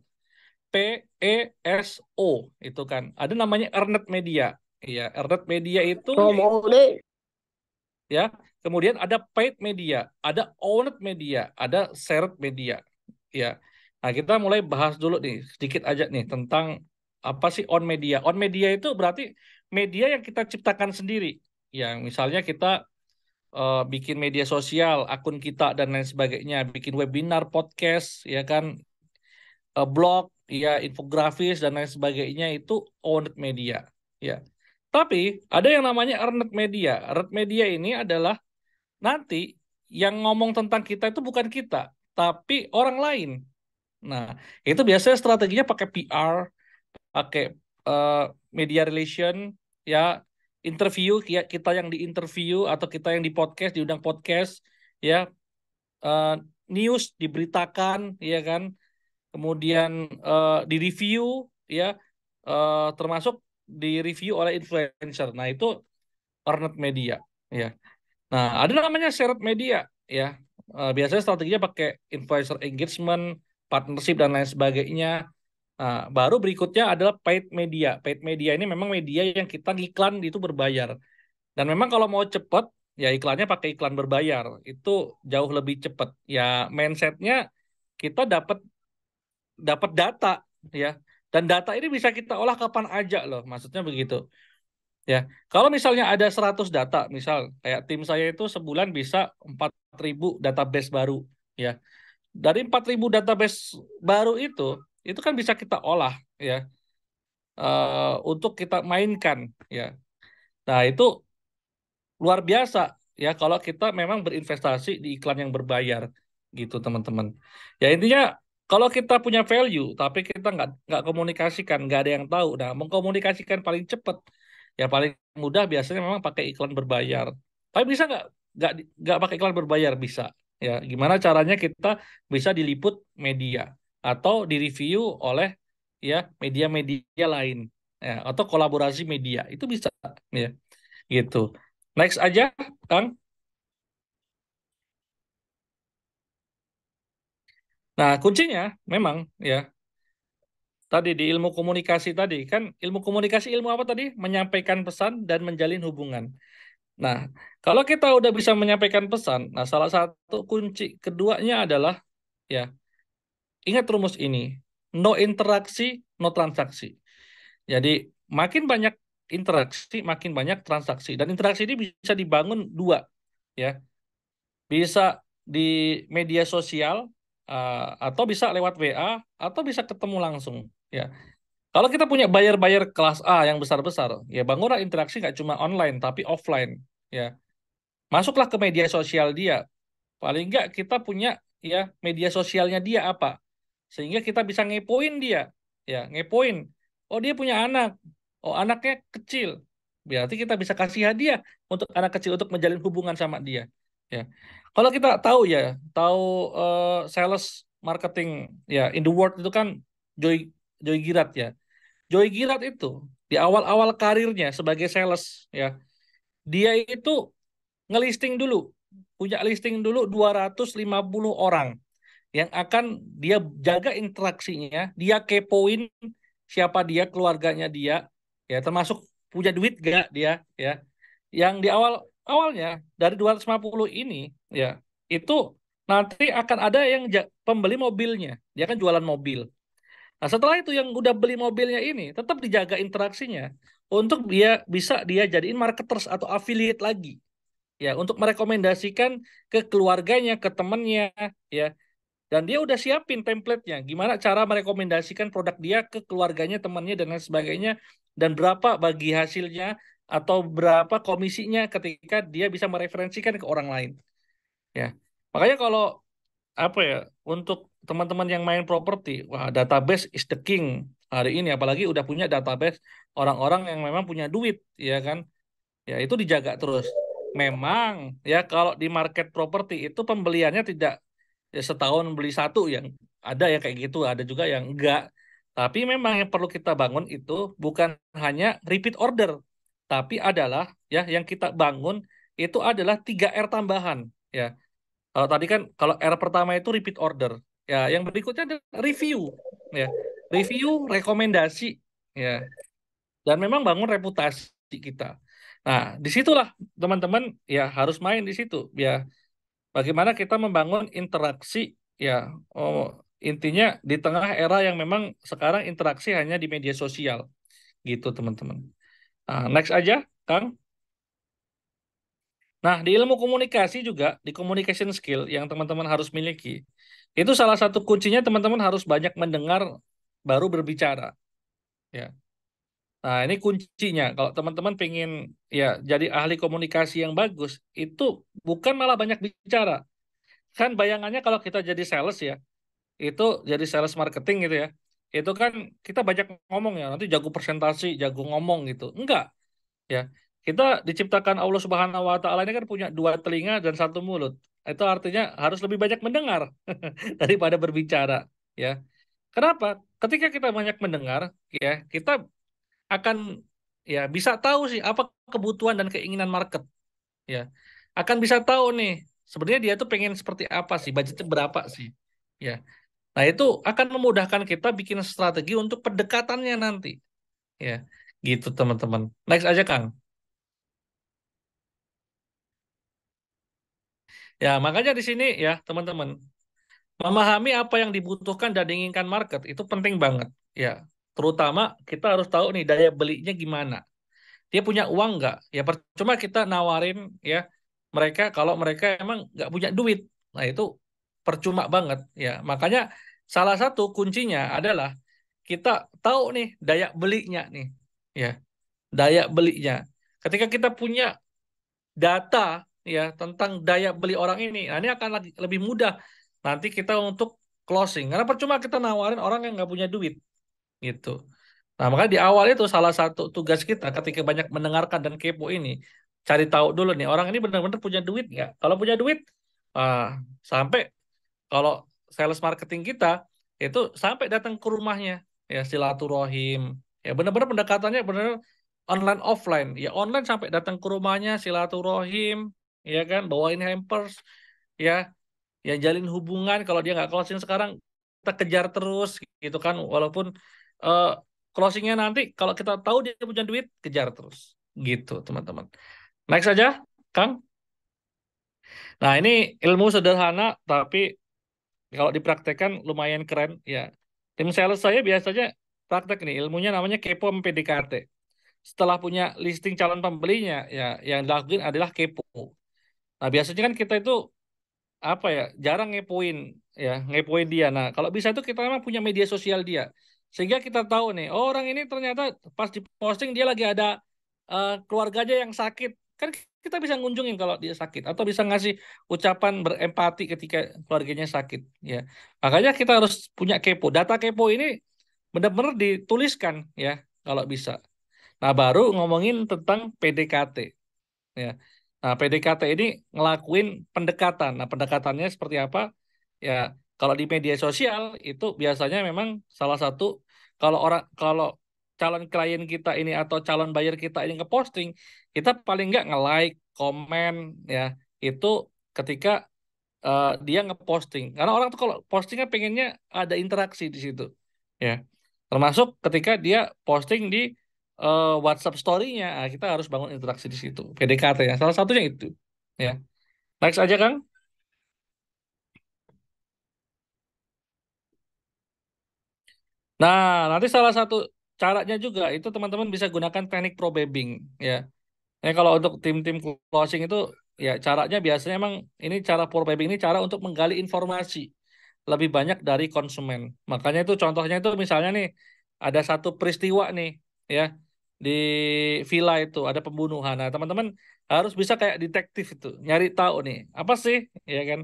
A: PESO itu kan. Ada namanya Earned Media. Ya, Earned Media itu ya. Kemudian ada paid media, ada owned media, ada shared media. Ya. Nah, kita mulai bahas dulu nih sedikit aja nih tentang apa sih on media. On media itu berarti media yang kita ciptakan sendiri. Ya, misalnya kita bikin media sosial, akun kita dan lain sebagainya, bikin webinar, podcast, ya kan, blog, ya infografis dan lain sebagainya itu owned media, ya. Tapi ada yang namanya earned media. Earned media ini adalah nanti yang ngomong tentang kita itu bukan kita, tapi orang lain. Nah, itu biasanya strateginya pakai PR, pakai eh, media relation, ya interview kita yang diinterview atau kita yang di podcast diundang podcast, ya eh, news diberitakan, ya kan, kemudian di review, ya termasuk di review oleh influencer. Nah itu earned media, ya. Nah ada namanya shared media, ya. Biasanya strateginya pakai influencer engagement, partnership dan lain sebagainya. Nah, baru berikutnya adalah paid media. Paid media ini memang media yang kita iklan itu berbayar. Dan memang kalau mau cepat, ya iklannya pakai iklan berbayar. Itu jauh lebih cepat. Ya mindsetnya kita dapat dapat data, ya. Dan data ini bisa kita olah kapan aja loh. Maksudnya begitu. Ya, kalau misalnya ada 100 data, misal kayak tim saya itu sebulan bisa 4.000 database baru, ya. Dari 4.000 database baru itu kan bisa kita olah, ya, untuk kita mainkan, ya. Nah, itu luar biasa, ya, kalau kita memang berinvestasi di iklan yang berbayar, gitu, teman-teman. Ya, intinya kalau kita punya value, tapi kita nggak komunikasikan, nggak ada yang tahu. Nah, mengkomunikasikan paling cepat, ya paling mudah biasanya memang pakai iklan berbayar. Tapi bisa nggak pakai iklan berbayar bisa. Ya, gimana caranya kita bisa diliput media atau direview oleh ya media-media lain, ya, atau kolaborasi media itu bisa, ya gitu. Next aja, Kang. Nah, kuncinya memang ya tadi di ilmu komunikasi tadi kan ilmu komunikasi ilmu apa tadi? Menyampaikan pesan dan menjalin hubungan. Nah, kalau kita udah bisa menyampaikan pesan, nah salah satu kunci keduanya adalah ya ingat rumus ini, no interaksi, no transaksi. Jadi makin banyak interaksi, makin banyak transaksi dan interaksi ini bisa dibangun dua, ya. Bisa di media sosial atau bisa lewat WA atau bisa ketemu langsung, ya. Kalau kita punya buyer-buyer kelas A yang besar-besar, ya bangunlah interaksi nggak cuma online tapi offline. Ya, masuklah ke media sosial dia. Paling nggak kita punya ya media sosialnya dia apa, sehingga kita bisa ngepoin dia, ya ngepoin. Oh dia punya anak, oh anaknya kecil, berarti kita bisa kasih hadiah untuk anak kecil untuk menjalin hubungan sama dia. Ya, kalau kita tahu ya, tahu sales marketing ya in the world itu kan Joy Joy Girat ya. Joy Girat itu di awal-awal karirnya sebagai sales ya, dia itu ngelisting dulu, punya listing dulu 250 orang yang akan dia jaga interaksinya, dia kepoin siapa dia, keluarganya dia, ya termasuk punya duit gak dia, ya. Yang di awalnya dari 250 ini, ya, itu nanti akan ada yang pembeli mobilnya, dia kan jualan mobil. Nah, setelah itu yang udah beli mobilnya ini tetap dijaga interaksinya untuk dia bisa dia jadiin marketers atau affiliate lagi. Ya, untuk merekomendasikan ke keluarganya, ke temennya, ya. Dan dia udah siapin template-nya, gimana cara merekomendasikan produk dia ke keluarganya, temannya, dan lain sebagainya, dan berapa bagi hasilnya, atau berapa komisinya ketika dia bisa mereferensikan ke orang lain. Ya, makanya kalau apa ya, untuk teman-teman yang main properti, wah database is the king hari ini, apalagi udah punya database orang-orang yang memang punya duit, ya kan? Ya itu dijaga terus. Memang ya kalau di market properti itu pembeliannya tidak ya setahun beli satu, yang ada yang kayak gitu, ada juga yang enggak. Tapi memang yang perlu kita bangun itu bukan hanya repeat order, tapi adalah ya yang kita bangun itu adalah 3R tambahan. Ya, kalau tadi kan kalau R pertama itu repeat order. Ya, yang berikutnya adalah review. Ya, review, rekomendasi. Ya, dan memang bangun reputasi kita. Nah, disitulah teman-teman ya harus main di situ. Ya, bagaimana kita membangun interaksi ya. Oh, intinya di tengah era yang memang sekarang interaksi hanya di media sosial gitu teman-teman. Nah, next aja, Kang. Nah, di ilmu komunikasi juga, di communication skill yang teman-teman harus miliki, itu salah satu kuncinya teman-teman harus banyak mendengar baru berbicara. Ya. Nah, ini kuncinya. Kalau teman-teman pengen ya jadi ahli komunikasi yang bagus, itu bukan malah banyak bicara. Kan bayangannya kalau kita jadi sales ya, itu jadi sales marketing gitu ya. Itu kan kita banyak ngomong ya, nanti jago presentasi, jago ngomong gitu. Enggak, ya. Kita diciptakan Allah Subhanahu wa taala ini kan punya dua telinga dan satu mulut. Itu artinya harus lebih banyak mendengar daripada berbicara, ya. Kenapa? Ketika kita banyak mendengar, ya, kita akan ya bisa tahu sih apa kebutuhan dan keinginan market, ya. Akan bisa tahu nih sebenarnya dia tuh pengen seperti apa sih, budgetnya berapa sih, ya. Nah, itu akan memudahkan kita bikin strategi untuk pendekatannya nanti, ya. Gitu teman-teman. Next aja Kang. Ya, makanya di sini ya teman-teman, memahami apa yang dibutuhkan dan diinginkan market itu penting banget, ya. Terutama kita harus tahu nih daya belinya gimana. Dia punya uang nggak? Ya percuma kita nawarin ya mereka kalau mereka emang nggak punya duit. Nah itu percuma banget ya. Makanya salah satu kuncinya adalah kita tahu nih daya belinya nih. Ya, daya belinya. Ketika kita punya data ya tentang daya beli orang ini, nah ini akan lebih mudah nanti kita untuk closing. Karena percuma kita nawarin orang yang nggak punya duit gitu. Nah, makanya di awal itu salah satu tugas kita ketika banyak mendengarkan dan kepo ini, cari tahu dulu nih, orang ini benar-benar punya duit nggak? Kalau punya duit, ah, sampai kalau sales marketing kita itu sampai datang ke rumahnya, ya silaturahim, ya benar-benar pendekatannya benar online offline, ya online sampai datang ke rumahnya silaturahim, ya kan, bawain hampers, ya, ya jalin hubungan. Kalau dia nggak closing sekarang, kita kejar terus, gitu kan, walaupun eh, closingnya nanti kalau kita tahu dia punya duit, kejar terus, gitu teman-teman. Next aja, Kang. Nah ini ilmu sederhana tapi kalau dipraktekkan lumayan keren ya. Tim sales saya biasanya praktek nih, ilmunya namanya kepo sama PDKT. Setelah punya listing calon pembelinya, ya yang dilakuin adalah kepo. Nah biasanya kan kita itu apa ya, jarang ngepoin ya, ngepoin dia. Nah kalau bisa itu kita memang punya media sosial dia, Sehingga kita tahu nih, oh, orang ini ternyata pas diposting dia lagi ada keluarganya yang sakit. Kan kita bisa ngunjungin kalau dia sakit atau bisa ngasih ucapan berempati ketika keluarganya sakit, ya. Makanya kita harus punya kepo. Data kepo ini benar-benar dituliskan, ya, kalau bisa. Nah, baru ngomongin tentang PDKT, ya. Nah, PDKT ini ngelakuin pendekatan. Nah, pendekatannya seperti apa? Ya, kalau di media sosial itu biasanya memang salah satu, kalau calon klien kita ini atau calon buyer kita ini ngeposting, kita paling nggak nge-like, komen, ya, itu ketika dia ngeposting. Karena orang tuh kalau postingnya pengennya ada interaksi di situ, ya. Termasuk ketika dia posting di WhatsApp story-nya, kita harus bangun interaksi di situ. PDKT ya, salah satunya itu. Ya, next aja Kang. Nah, nanti salah satu caranya juga itu teman-teman bisa gunakan teknik probing, ya. Ya, kalau untuk tim-tim closing itu, ya caranya biasanya emang ini cara probing ini cara untuk menggali informasi lebih banyak dari konsumen. Makanya itu contohnya itu misalnya nih ada satu peristiwa nih, ya, di villa itu ada pembunuhan. Nah, teman-teman harus bisa kayak detektif itu nyari tahu nih apa sih, ya kan,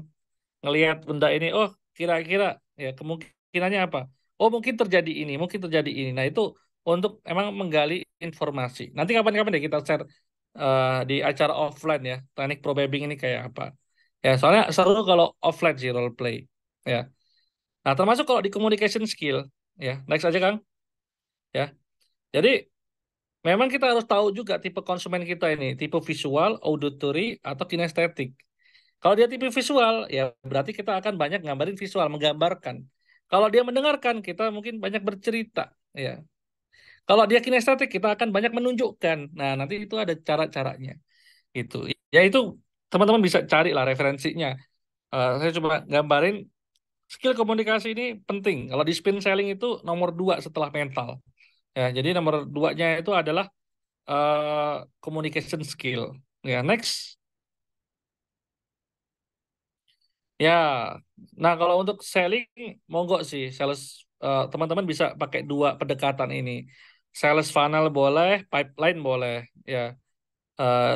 A: ngelihat benda ini, oh, kira-kira ya kemungkinannya apa, oh, mungkin terjadi ini, mungkin terjadi ini. Nah, itu untuk emang menggali informasi. Nanti kapan-kapan deh kita share di acara offline, ya, teknik probing ini kayak apa, ya, soalnya seru kalau offline sih role play, ya. Nah, termasuk kalau di communication skill, ya, next aja Kang, ya. Jadi memang kita harus tahu juga tipe konsumen kita ini, tipe visual, auditory, atau kinestetik. Kalau dia tipe visual, ya berarti kita akan banyak gambarin visual, menggambarkan. Kalau dia mendengarkan, kita mungkin banyak bercerita, ya. Kalau dia kinestetik, kita akan banyak menunjukkan. Nah, nanti itu ada cara-caranya. Itu. Ya itu teman-teman bisa cari lah referensinya. Saya coba gambarin skill komunikasi ini penting. Kalau di spin selling itu nomor 2 setelah mental. Ya, jadi nomor 2-nya itu adalah communication skill. Ya, next. Ya, nah kalau untuk selling, monggo sih, sales teman-teman bisa pakai 2 pendekatan ini. Sales funnel boleh, pipeline boleh. Ya,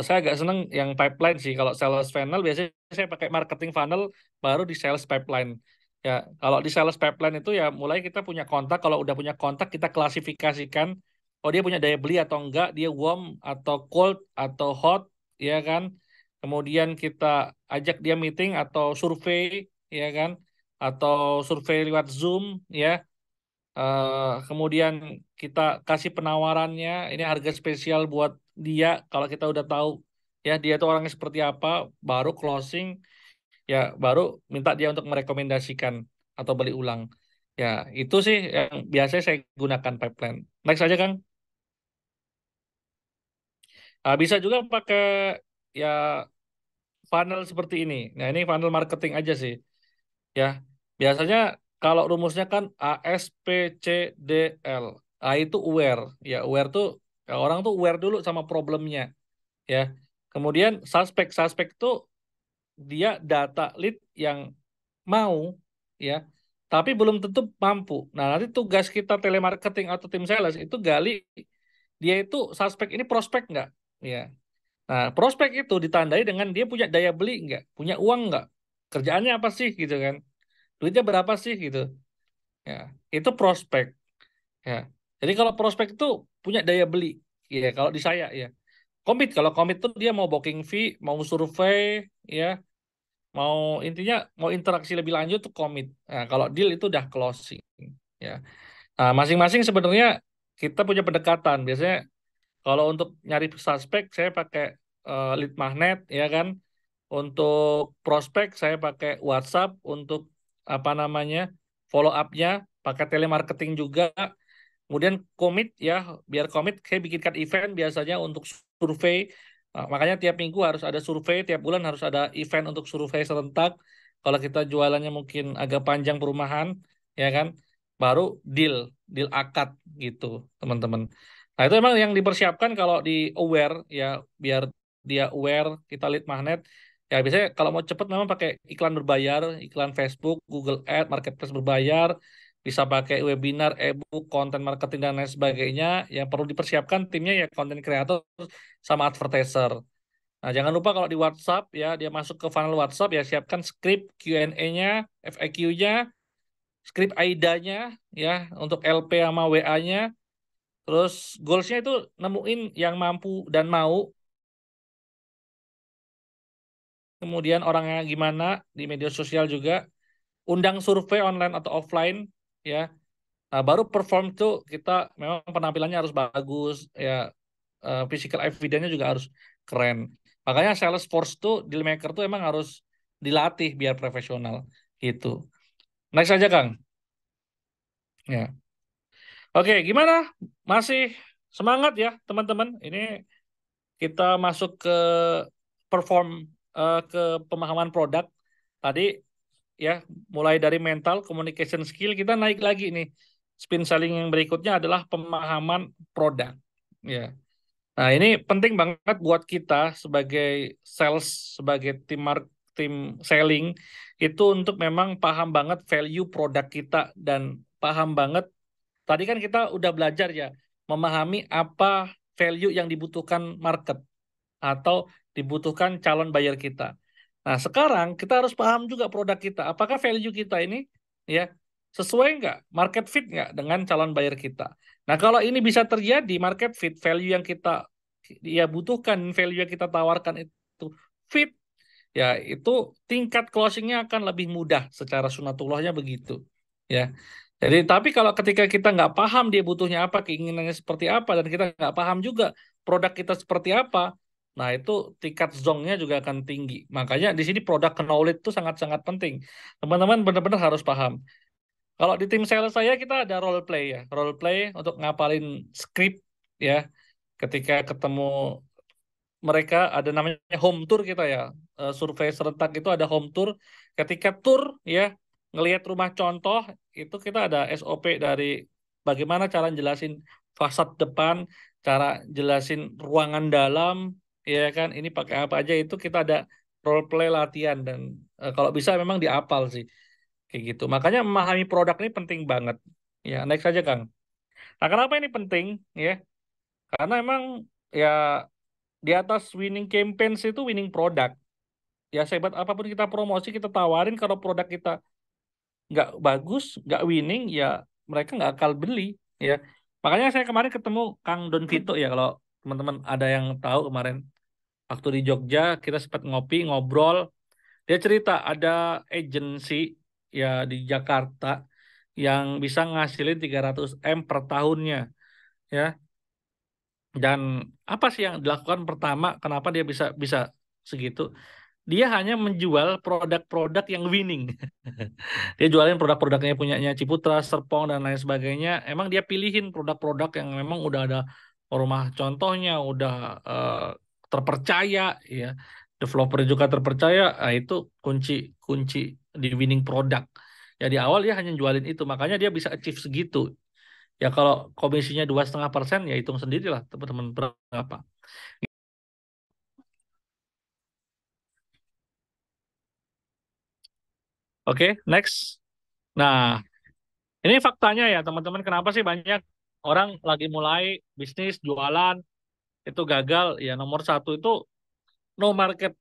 A: saya agak seneng yang pipeline sih. Kalau sales funnel biasanya saya pakai marketing funnel, baru di sales pipeline. Ya, kalau di sales pipeline itu ya mulai kita punya kontak. Kalau udah punya kontak, kita klasifikasikan, oh, dia punya daya beli atau enggak, dia warm atau cold atau hot, ya kan. Kemudian kita ajak dia meeting atau survei, ya kan, atau survei lewat Zoom, ya. Kemudian kita kasih penawarannya, ini harga spesial buat dia. Kalau kita udah tahu, ya, dia itu orangnya seperti apa, baru closing, ya, baru minta dia untuk merekomendasikan atau beli ulang. Ya, itu sih yang biasanya saya gunakan pipeline. Next aja Kang. Bisa juga pakai, ya, funnel seperti ini. Nah, ini funnel marketing aja sih. Ya, biasanya kalau rumusnya kan ASPCDL. A itu aware. Ya, aware tuh, ya, orang tuh aware dulu sama problemnya. Ya, kemudian suspek tuh dia data lead yang mau, ya, tapi belum tentu mampu. Nah, nanti tugas kita telemarketing atau tim sales itu gali dia itu suspek ini prospek nggak, ya. Nah, prospek itu ditandai dengan dia punya daya beli nggak, punya uang nggak, kerjaannya apa sih gitu kan, duitnya berapa sih gitu, ya, itu prospek, ya. Jadi kalau prospek itu punya daya beli, ya, kalau di saya, ya, komit, kalau komit tuh dia mau booking fee, mau survei, ya, mau intinya mau interaksi lebih lanjut tuh komit. Nah, kalau deal itu udah closing, ya. Nah, masing-masing sebenarnya kita punya pendekatan. Biasanya kalau untuk nyari suspek saya pakai lead magnet, ya kan. Untuk prospek saya pakai WhatsApp, untuk apa namanya follow up-nya pakai telemarketing juga. Kemudian komit, ya, biar komit saya bikinkan event biasanya untuk survei. Nah, makanya tiap minggu harus ada survei, tiap bulan harus ada event untuk survei serentak. Kalau kita jualannya mungkin agak panjang perumahan, ya kan, baru deal, deal akad gitu, teman-teman. Nah, itu emang yang dipersiapkan kalau di aware, ya, biar dia aware kita lead magnet. Ya, biasanya kalau mau cepet memang pakai iklan berbayar, iklan Facebook, Google Ad, Marketplace berbayar. bisa pakai webinar, e-book, konten marketing dan lain sebagainya. Yang perlu dipersiapkan timnya ya konten kreator sama advertiser. Nah, jangan lupa kalau di WhatsApp ya, dia masuk ke funnel WhatsApp ya, siapkan skrip Q&A-nya, FAQ-nya, skrip AIDA-nya ya untuk LP sama WA-nya. Terus goals-nya itu nemuin yang mampu dan mau, kemudian orangnya gimana di media sosial juga, undang survei online atau offline ya. Nah, baru perform tuh kita memang penampilannya harus bagus ya, physical evidence-nya juga harus keren. Makanya Salesforce tuh deal maker tuh emang harus dilatih biar profesional gitu. Next aja Kang. Ya. Oke, gimana? Masih semangat ya teman-teman? Ini kita masuk ke perform, ke pemahaman produk. Tadi ya, mulai dari mental, communication skill, kita naik lagi nih. Spin selling yang berikutnya adalah pemahaman produk. Ya. Nah, ini penting banget buat kita sebagai sales, sebagai tim selling itu untuk memang paham banget value produk kita dan paham banget. Tadi kan kita udah belajar ya, memahami apa value yang dibutuhkan market atau dibutuhkan calon buyer kita. Nah, sekarang kita harus paham juga produk kita. Apakah value kita ini ya sesuai nggak, market fit nggak dengan calon buyer kita. Nah, kalau ini bisa terjadi, market fit, value yang kita ya butuhkan, value yang kita tawarkan itu fit, ya itu tingkat closingnya akan lebih mudah secara sunatullahnya begitu. Ya. Jadi, tapi kalau ketika kita nggak paham dia butuhnya apa, keinginannya seperti apa, dan kita nggak paham juga produk kita seperti apa, nah itu tingkat zongnya juga akan tinggi. Makanya di sini produk knowledge itu sangat-sangat penting. Teman-teman benar-benar harus paham. Kalau di tim sales saya kita ada role play ya, role play untuk ngapalin skrip ya. Ketika ketemu mereka ada namanya home tour kita ya. Survei serentak itu ada home tour. Ketika tour ya, ngelihat rumah contoh itu kita ada SOP dari bagaimana cara jelasin fasad depan, cara jelasin ruangan dalam, ya kan. Ini pakai apa aja itu kita ada role play latihan dan kalau bisa memang diapal sih kayak gitu. Makanya memahami produk ini penting banget. Ya, next aja Kang. Nah, kenapa ini penting ya? Karena emang ya di atas winning campaigns itu winning product. Ya sehebat apapun kita promosi, kita tawarin kalau produk kita nggak bagus, nggak winning, ya mereka nggak akal beli. Ya, makanya saya kemarin ketemu Kang Don Vito ya, kalau teman-teman ada yang tahu kemarin waktu di Jogja kita sempat ngopi ngobrol. Dia cerita ada agensi ya di Jakarta yang bisa ngasilin 300 M per tahunnya. Ya, dan apa sih yang dilakukan pertama? Kenapa dia bisa bisa segitu? Dia hanya menjual produk-produk yang winning. Dia jualin produk-produknya punyanya Ciputra, Serpong, dan lain sebagainya. Emang dia pilihin produk-produk yang memang udah ada rumah contohnya, udah eh, terpercaya, ya. Developer juga terpercaya. Nah, itu kunci kunci di winning product. Ya di awal dia hanya jualin itu, makanya dia bisa achieve segitu. Ya kalau komisinya 2,5%, ya hitung sendirilah teman-teman berapa. Oke, next. Nah, ini faktanya ya teman-teman, kenapa sih banyak orang lagi mulai bisnis jualan itu gagal? Ya nomor satu itu no market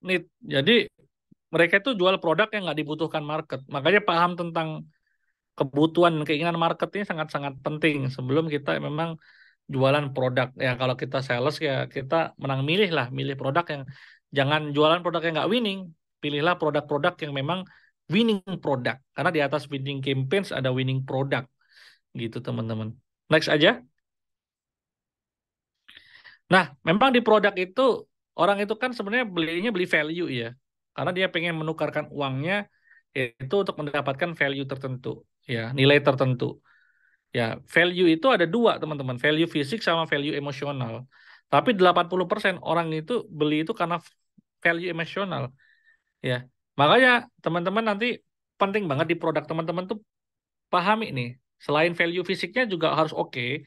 A: need. Jadi mereka itu jual produk yang nggak dibutuhkan market. Makanya paham tentang kebutuhan dan keinginan market ini sangat-sangat penting sebelum kita memang jualan produk. Ya kalau kita sales ya kita menang milih lah, milih produk yang jangan jualan produk yang nggak winning. Pilihlah produk-produk yang memang winning produk. Karena di atas winning campaigns ada winning product. Gitu teman-teman. Next aja. Nah, memang di produk itu orang itu kan sebenarnya belinya beli value ya. Karena dia pengen menukarkan uangnya itu untuk mendapatkan value tertentu, ya, nilai tertentu. Ya, value itu ada dua, teman-teman. Value fisik sama value emosional. Tapi 80% orang itu beli itu karena value emosional, ya. Makanya teman-teman nanti penting banget di produk teman-teman tuh pahami nih. Selain value fisiknya juga harus oke.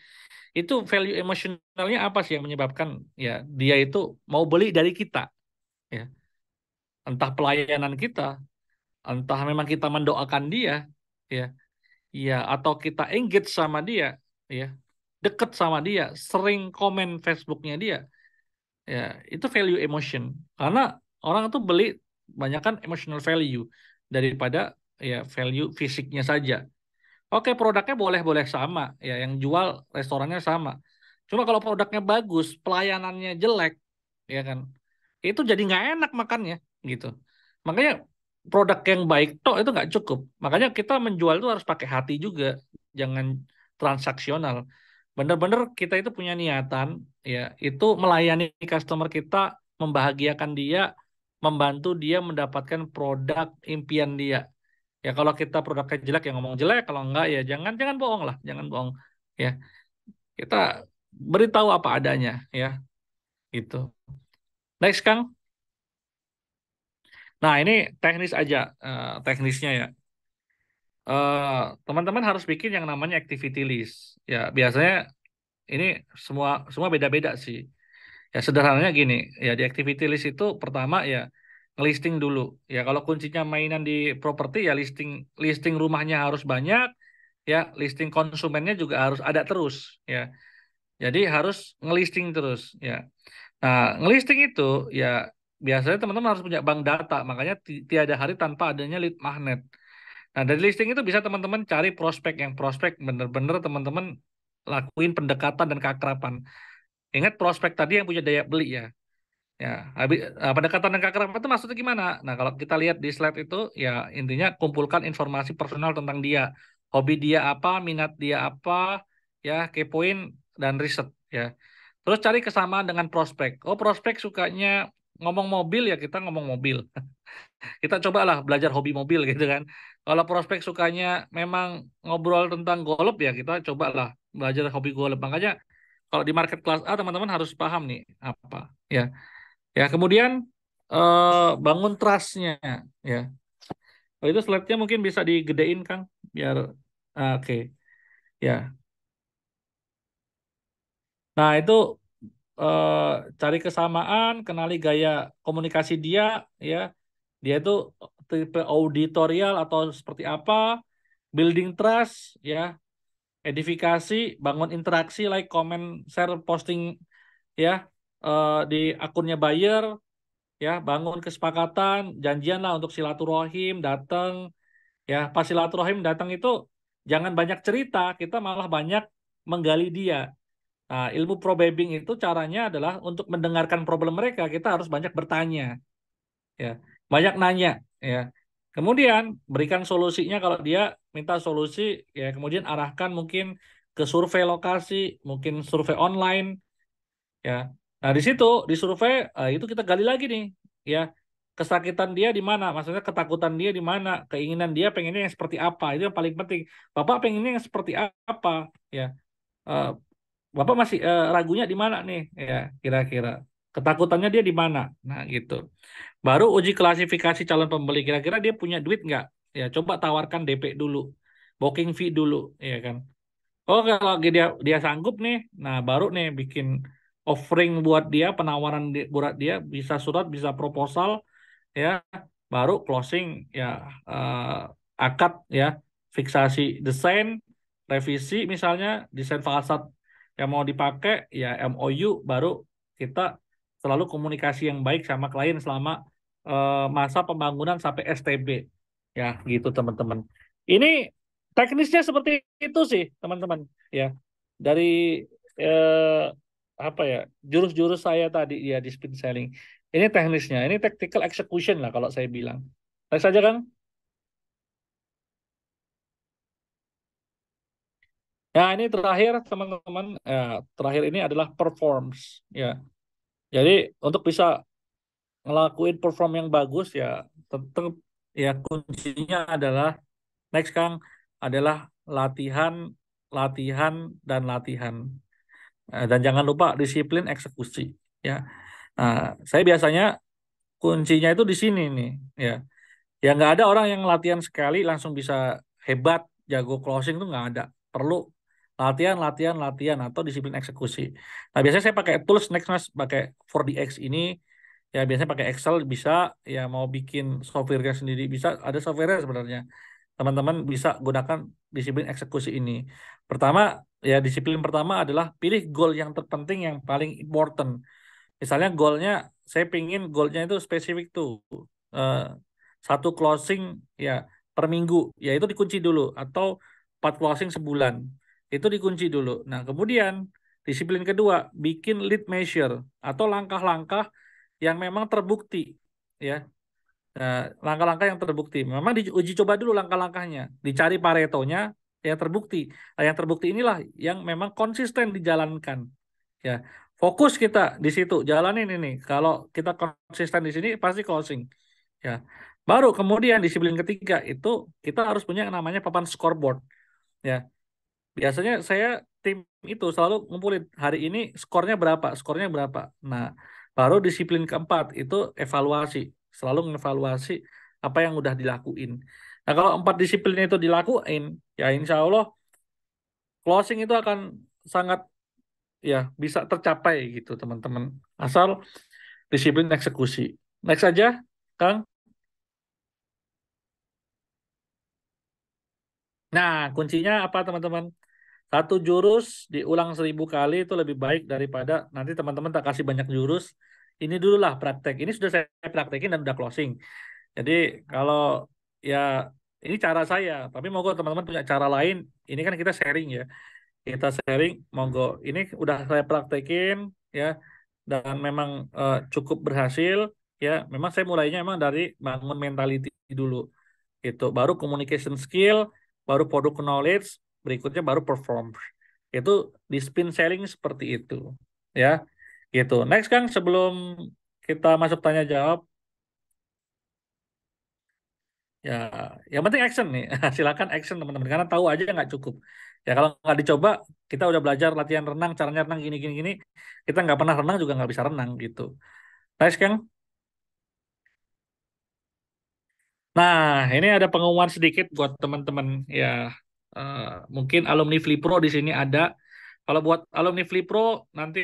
A: Itu value emosionalnya apa sih yang menyebabkan ya dia itu mau beli dari kita, ya. Entah pelayanan kita, entah memang kita mendoakan dia, ya. ya atau kita engage sama dia, ya, deket sama dia, sering komen Facebooknya dia, ya itu value emotion. Karena orang itu beli banyak kan emotional value daripada ya value fisiknya saja. Oke, produknya boleh-boleh sama, ya yang jual restorannya sama. Cuma kalau produknya bagus, pelayanannya jelek, ya kan, itu jadi nggak enak makannya, gitu. Makanya produk yang baik toh itu nggak cukup. Makanya kita menjual itu harus pakai hati juga, jangan transaksional. Bener-bener kita itu punya niatan, ya, itu melayani customer kita, membahagiakan dia, membantu dia mendapatkan produk impian dia. Ya kalau kita produknya jelek ya ngomong jelek, kalau enggak ya jangan jangan bohong lah, jangan bohong. Ya, kita beritahu apa adanya, ya, gitu. Next, Kang. Nah, ini teknis aja, teknisnya ya. Teman-teman harus bikin yang namanya activity list. Ya, biasanya ini semua semua beda-beda sih. Ya sederhananya gini, ya di activity list itu pertama ya listing dulu. Ya kalau kuncinya mainan di properti ya listing listing rumahnya harus banyak, ya listing konsumennya juga harus ada terus, ya. Jadi harus ngelisting terus, ya. Nah, ngelisting itu ya biasanya teman-teman harus punya bank data, makanya tiada hari tanpa adanya lead magnet. Nah, dari listing itu bisa teman-teman cari prospek yang prospek bener-bener teman-teman lakuin pendekatan dan keakraban. Ingat prospek tadi yang punya daya beli ya. Ya, pendekatan dan keakraban itu maksudnya gimana? Nah, kalau kita lihat di slide itu, ya intinya kumpulkan informasi personal tentang dia, hobi dia apa, minat dia apa, ya, kepoin dan riset, ya. Terus cari kesamaan dengan prospek. Oh, prospek sukanya ngomong mobil ya kita ngomong mobil. Kita cobalah belajar hobi mobil gitu kan. Kalau prospek sukanya memang ngobrol tentang golf ya kita cobalah belajar hobi golf. Makanya kalau di market kelas A teman-teman harus paham nih apa, ya. Ya, kemudian bangun trust-nya, ya. Oh, itu slide-nya mungkin bisa digedein, Kang, biar oke. Ya. Nah, itu eh, cari kesamaan, kenali gaya komunikasi dia, ya. Dia itu tipe auditorial atau seperti apa, building trust, ya, edifikasi, bangun interaksi, like, comment, share, posting, ya, di akunnya buyer, ya bangun kesepakatan janjian lah untuk silaturahim datang, ya pas silaturahim datang itu jangan banyak cerita, kita malah banyak menggali dia. Nah, ilmu probing itu caranya adalah untuk mendengarkan problem mereka kita harus banyak bertanya, ya banyak nanya, ya kemudian berikan solusinya kalau dia minta solusi, ya kemudian arahkan mungkin ke survei lokasi, mungkin survei online, ya. Nah, di situ di survei itu kita gali lagi nih, ya. Kesakitan dia di mana? Maksudnya ketakutan dia di mana? Keinginan dia pengennya yang seperti apa? Itu yang paling penting. Bapak pengennya yang seperti apa? Ya. Eh, Bapak masih ragunya di mana nih? Ya, kira-kira. Ketakutannya dia di mana? Nah, gitu. Baru uji klasifikasi calon pembeli. Kira-kira dia punya duit nggak? Ya, coba tawarkan DP dulu. Booking fee dulu, ya kan? Oh, kalau dia dia sanggup nih, nah baru nih bikin offering buat dia, penawaran buat dia, bisa surat, bisa proposal, ya, baru closing, ya, akad, ya, fiksasi desain, revisi misalnya desain fasad yang mau dipakai, ya MOU, baru kita selalu komunikasi yang baik sama klien selama masa pembangunan sampai STB, ya gitu teman-teman. Ini teknisnya seperti itu sih teman-teman, ya dari apa ya jurus-jurus saya tadi ya di speed selling. Ini teknisnya, ini tactical execution lah kalau saya bilang. Next saja Kang. Ya ini terakhir teman-teman. Terakhir ini adalah performs. Ya, jadi untuk bisa ngelakuin perform yang bagus ya, tetap ya kuncinya adalah next Kang adalah latihan, latihan dan latihan. Dan jangan lupa disiplin eksekusi. Ya, nah, saya biasanya kuncinya itu di sini nih. Ya, ya nggak ada orang yang latihan sekali langsung bisa hebat, jago closing tuh nggak ada. Perlu latihan, latihan, latihan atau disiplin eksekusi. Nah biasanya saya pakai tools next mas, pakai 4DX ini. Ya biasanya pakai Excel bisa, ya mau bikin software sendiri bisa. Ada software sebenarnya. teman-teman bisa gunakan disiplin eksekusi ini. Pertama, ya disiplin pertama adalah pilih goal yang terpenting yang paling important. Misalnya goalnya, saya pingin goalnya itu spesifik tuh. eh, satu closing ya per minggu, ya itu dikunci dulu. Atau 4 closing sebulan, itu dikunci dulu. Nah, kemudian disiplin kedua, bikin lead measure atau langkah-langkah yang memang terbukti. Ya, nah, langkah-langkah yang terbukti. Memang diuji coba dulu langkah-langkahnya. Dicari Paretonya yang terbukti. Nah, yang terbukti inilah yang memang konsisten dijalankan. Ya, fokus kita di situ, jalanin ini. Kalau kita konsisten di sini, pasti closing. Ya, baru kemudian disiplin ketiga itu kita harus punya yang namanya papan scoreboard. Ya, biasanya saya tim itu selalu ngumpulin hari ini skornya berapa, skornya berapa. Nah, baru disiplin keempat itu evaluasi, selalu mengevaluasi apa yang udah dilakuin. Nah, kalau 4 disiplin itu dilakuin, ya insya Allah closing itu akan sangat ya bisa tercapai gitu teman-teman. Asal disiplin eksekusi. Next aja, Kang. Nah, kuncinya apa teman-teman? Satu jurus diulang 1000 kali itu lebih baik daripada nanti teman-teman tak kasih banyak jurus. Ini dulu lah praktek. Ini sudah saya praktekin dan udah closing. Jadi kalau ya ini cara saya, tapi monggo teman-teman punya cara lain. Ini kan kita sharing ya. Kita sharing, monggo. Ini udah saya praktekin ya dan memang cukup berhasil ya. Memang saya mulainya memang dari bangun mentality dulu. Itu baru communication skill, baru product knowledge, berikutnya baru perform. Itu di spin selling seperti itu. Ya, gitu. Next Kang, sebelum kita masuk tanya jawab, ya, yang penting action nih. Silakan action teman-teman, karena tahu aja nggak cukup. Ya kalau nggak dicoba, kita udah belajar latihan renang, caranya renang gini gini gini, kita nggak pernah renang juga nggak bisa renang gitu. Next Kang. Nah, ini ada pengumuman sedikit buat teman-teman ya. eh, Mungkin alumni Flipro di sini ada. Kalau buat alumni Flipro nanti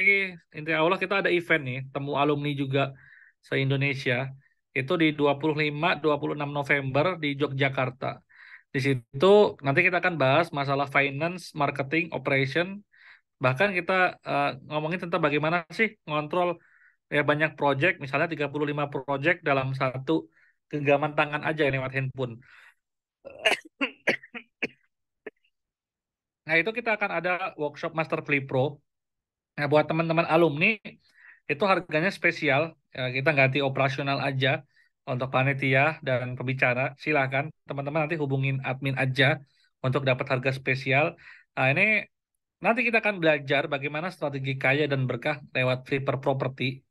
A: insya Allah kita ada event nih, temu alumni juga se-Indonesia. Itu di 25-26 November di Yogyakarta. Di situ nanti kita akan bahas masalah finance, marketing, operation. Bahkan kita ngomongin tentang bagaimana sih ngontrol ya banyak project, misalnya 35 project dalam satu genggaman tangan aja lewat handphone. Nah, itu kita akan ada workshop Master Flip Pro. Nah, buat teman-teman alumni, itu harganya spesial. Ya, kita ganti operasional aja untuk panitia dan pembicara. Silakan teman-teman nanti hubungin admin aja untuk dapat harga spesial. Nah, ini nanti kita akan belajar bagaimana strategi kaya dan berkah lewat flipper property